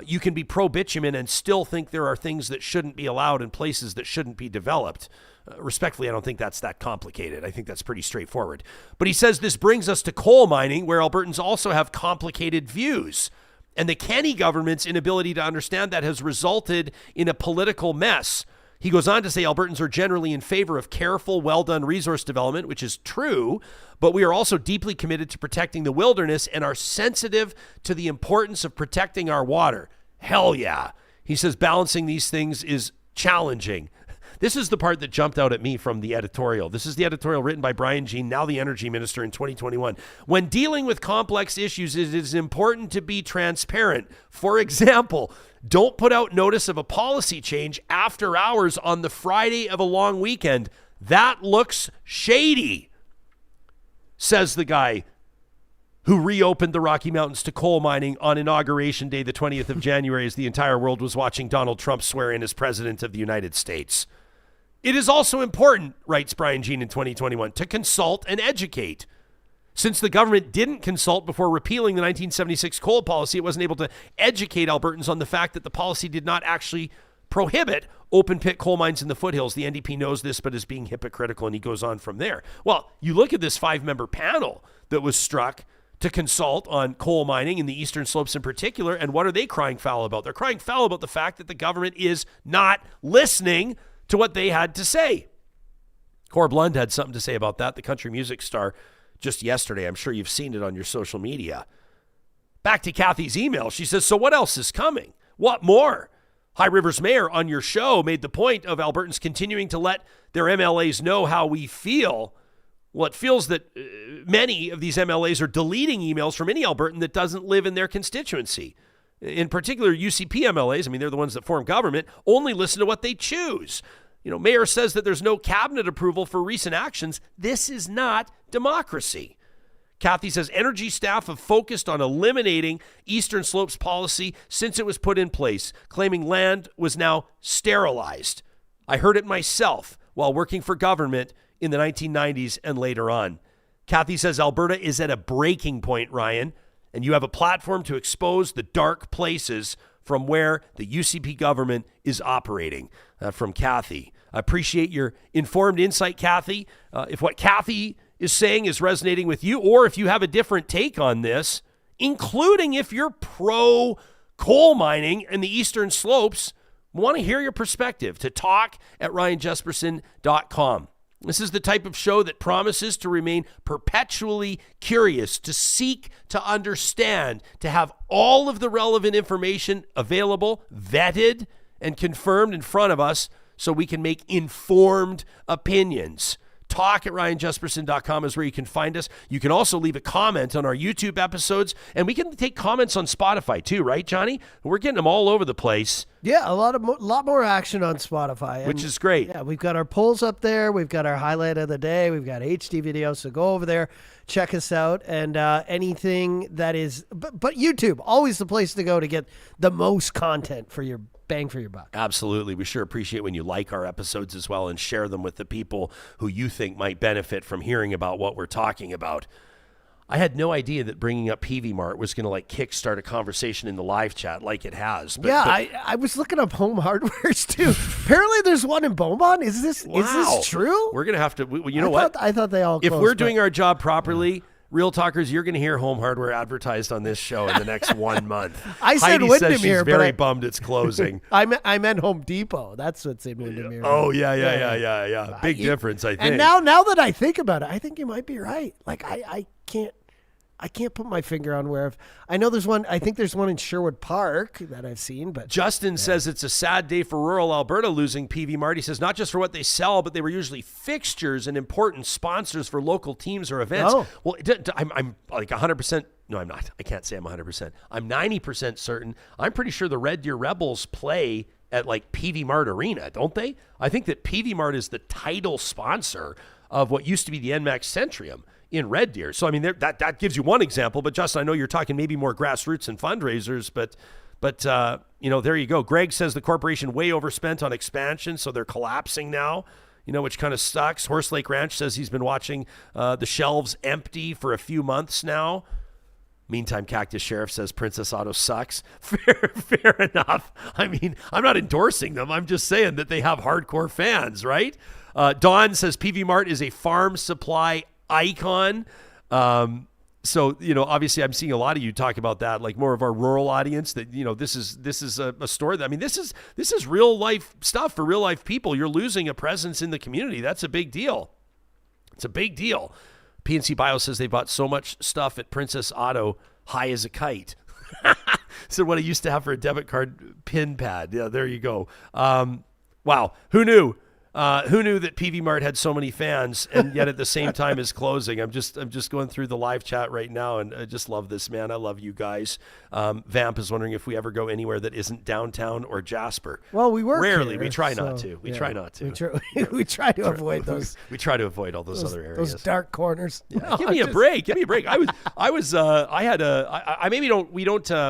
You can be pro-bitumen and still think there are things that shouldn't be allowed in places that shouldn't be developed. Respectfully, I don't think that's that complicated. I think that's pretty straightforward. But he says this brings us to coal mining, where Albertans also have complicated views. And the Kenney government's inability to understand that has resulted in a political mess. He goes on to say Albertans are generally in favor of careful, well-done resource development, which is true, but we are also deeply committed to protecting the wilderness and are sensitive to the importance of protecting our water. Hell yeah. He says balancing these things is challenging. This is the part that jumped out at me from the editorial. This is the editorial written by Brian Jean, now the energy minister in 2021. When dealing with complex issues, it is important to be transparent. For example, don't put out notice of a policy change after hours on the Friday of a long weekend. That looks shady, says the guy who reopened the Rocky Mountains to coal mining on Inauguration Day, the 20th of January, as the entire world was watching Donald Trump swear in as president of the United States. It is also important, writes Brian Jean in 2021, to consult and educate. Since the government didn't consult before repealing the 1976 coal policy, it wasn't able to educate Albertans on the fact that the policy did not actually prohibit open pit coal mines in the foothills. The NDP knows this, but is being hypocritical, and he goes on from there. Well, you look at this 5-member panel that was struck to consult on coal mining in the Eastern Slopes in particular, and what are they crying foul about? They're crying foul about the fact that the government is not listening to what they had to say. Cor Blund had something to say about that, the country music star, just yesterday. I'm sure you've seen it on your social media. Back to Cathy's email. She says, so what else is coming? What more? High Rivers Mayor on your show made the point of Albertans continuing to let their MLAs know how we feel. Well, it feels that many of these MLAs are deleting emails from any Albertan that doesn't live in their constituency. In particular, UCP MLAs, I mean, they're the ones that form government, only listen to what they choose. You know, Mayor says that there's no cabinet approval for recent actions. This is not democracy. Cathy says energy staff have focused on eliminating Eastern Slopes policy since it was put in place, claiming land was now sterilized. I heard it myself while working for government in the 1990s and later on. Cathy says Alberta is at a breaking point, Ryan, and you have a platform to expose the dark places from where the UCP government is operating. From Cathy. I appreciate your informed insight, Cathy. If what Cathy is saying is resonating with you, or if you have a different take on this, including if you're pro coal mining in the Eastern Slopes, I want to hear your perspective to talk@RyanJespersen.com. This is the type of show that promises to remain perpetually curious, to seek to understand, to have all of the relevant information available, vetted, and confirmed in front of us so we can make informed opinions. Talk@RyanJespersen.com is where you can find us. You can also leave a comment on our YouTube episodes, and we can take comments on Spotify too, right, Johnny? We're getting them all over the place. Yeah, a lot more action on Spotify, which is great. Yeah, we've got our polls up there. We've got our highlight of the day. We've got HD videos. So go over there, check us out, and anything that is. But YouTube, always the place to go to get the most content for your bang for your buck. Absolutely. We sure appreciate when you like our episodes as well and share them with the people who you think might benefit from hearing about what we're talking about. I had no idea that bringing up Peavey Mart was going to kickstart a conversation in the live chat like it has. But, I was looking up home hardwares too. Apparently there's one in Beaumont. Is this true? We're going to have to, I thought they all if closed, we're doing our job properly, Real Talkers, you're going to hear Home Hardware advertised on this show in the next 1 month. I said Heidi Windermere, says she's very bummed it's closing. I meant Home Depot. That's what's in Windermere. Oh, yeah. Big difference, I think. And now that I think about it, I think you might be right. I can't put my finger on where. I know there's one. I think there's one in Sherwood Park that I've seen. But Justin says it's a sad day for rural Alberta losing Peavey Mart. He says not just for what they sell, but they were usually fixtures and important sponsors for local teams or events. Oh. Well, I'm like 100%. No, I'm not. I can't say I'm 100%. I'm 90% certain. I'm pretty sure the Red Deer Rebels play at like Peavey Mart Arena, don't they? I think that Peavey Mart is the title sponsor of what used to be the NMAX Centrium in Red Deer. So, I mean, that gives you one example. But, Justin, I know you're talking maybe more grassroots and fundraisers, but there you go. Greg says the corporation way overspent on expansion, so they're collapsing now, which kind of sucks. Horse Lake Ranch says he's been watching the shelves empty for a few months now. Meantime, Cactus Sheriff says Princess Auto sucks. Fair enough. I mean, I'm not endorsing them. I'm just saying that they have hardcore fans, right? Don says Peavey Mart is a farm supply icon. So, obviously I'm seeing a lot of you talk about that, like more of our rural audience, that, this is a store that, I mean, this is real life stuff for real life people. You're losing a presence in the community. That's a big deal. It's a big deal. PNC Bio says they bought so much stuff at Princess Auto, high as a kite. So what I used to have for a debit card pin pad. Yeah, there you go. Wow. Who knew? Who knew that Peavey Mart had so many fans and yet at the same time is closing? I'm just going through the live chat right now, and I just love this, man. I love you guys. Vamp is wondering if we ever go anywhere that isn't downtown or Jasper. Well, we work rarely. Here, we try not to. We try not to. We try to avoid those. We try to avoid all those other areas. Those dark corners. Yeah, no, give me a break. Give me a break. We kind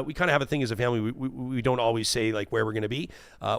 of have a thing as a family. We don't always say like where we're going to be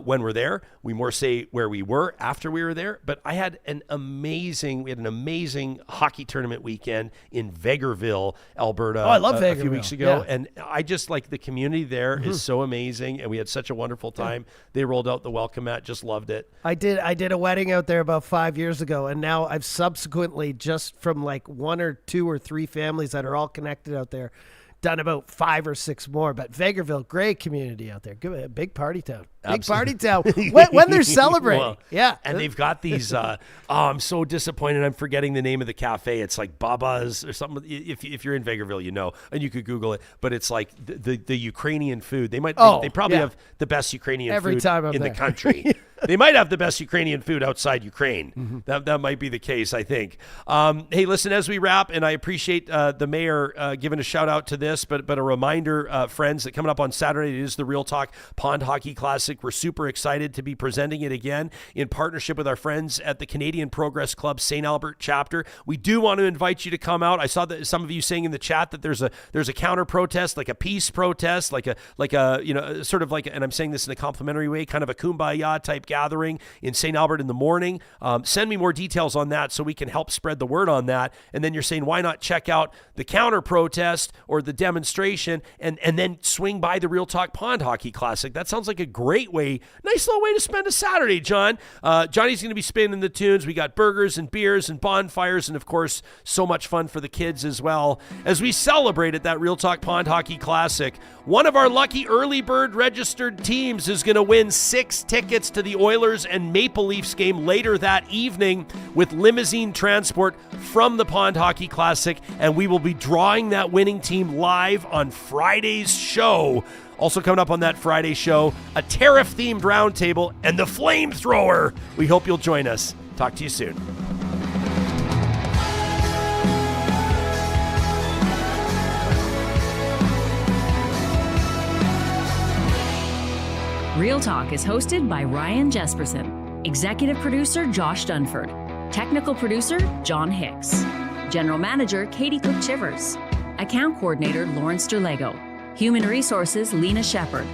when we're there. We more say where we were after we were there. But we had an amazing hockey tournament weekend in Vegreville, Alberta. Oh, I love Vegreville. A few weeks ago. Yeah. And I just like the community there is so amazing. And we had such a wonderful time. Yeah. They rolled out the welcome mat. Just loved it. I did a wedding out there about 5 years ago. And now I've subsequently, just from like 1 or 2 or 3 families that are all connected out there, done about 5 or 6 more. But Vegreville, great community out there. Good, big party town. Big party town. When they're celebrating. Well, yeah. And they've got these, I'm so disappointed. I'm forgetting the name of the cafe. It's like Baba's or something. If you're in Vegreville, and you could Google it, but it's like the Ukrainian food. They probably have the best Ukrainian food in the country. They might have the best Ukrainian food outside Ukraine. Mm-hmm. That might be the case, I think. Hey, listen, as we wrap, and I appreciate the mayor giving a shout out to this, but a reminder, friends, that coming up on Saturday, it is the Real Talk Pond Hockey Classic. We're super excited to be presenting it again in partnership with our friends at the Canadian Progress Club St. Albert chapter. We do want to invite you to come out. I saw that some of you saying in the chat that there's a counter protest, like a peace protest, like a sort of like, and I'm saying this in a complimentary way, kind of a kumbaya type gathering in St. Albert in the morning. Send me more details on that so we can help spread the word on that. And then you're saying, why not check out the counter protest or the demonstration and then swing by the Real Talk Pond Hockey Classic? That sounds like a great way, nice little way to spend a Saturday, John. Johnny's going to be spinning the tunes. We got burgers and beers and bonfires and, of course, so much fun for the kids as well as we celebrate at that Real Talk Pond Hockey Classic. One of our lucky early bird registered teams is going to win 6 tickets to the Oilers and Maple Leafs game later that evening with limousine transport from the Pond Hockey Classic, and we will be drawing that winning team live on Friday's show. Also coming up on that Friday show, a tariff-themed roundtable and the flamethrower. We hope you'll join us. Talk to you soon. Real Talk is hosted by Ryan Jespersen, executive producer Josh Dunford, technical producer John Hicks, general manager Katie Cook-Chivers, account coordinator Lawrence Derlego, human resources Lena Shepard,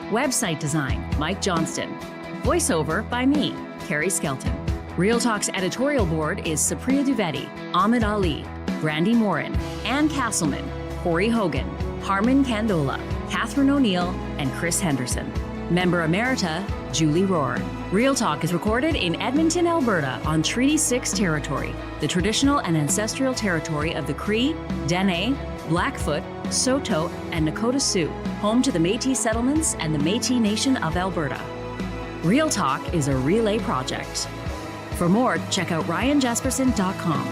website design Mike Johnston, voiceover by me, Carrie Skelton. Real Talk's editorial board is Supriya Dwivedi, Ahmed Ali, Brandy Morin, Ann Castleman, Corey Hogan, Harmon Candola, Catherine O'Neill, and Chris Henderson. Member Emerita, Julie Rohr. Real Talk is recorded in Edmonton, Alberta on Treaty 6 territory, the traditional and ancestral territory of the Cree, Dene, Blackfoot, Saulteaux, and Nakota Sioux, home to the Métis settlements and the Métis Nation of Alberta. Real Talk is a relay project. For more, check out ryanjespersen.com.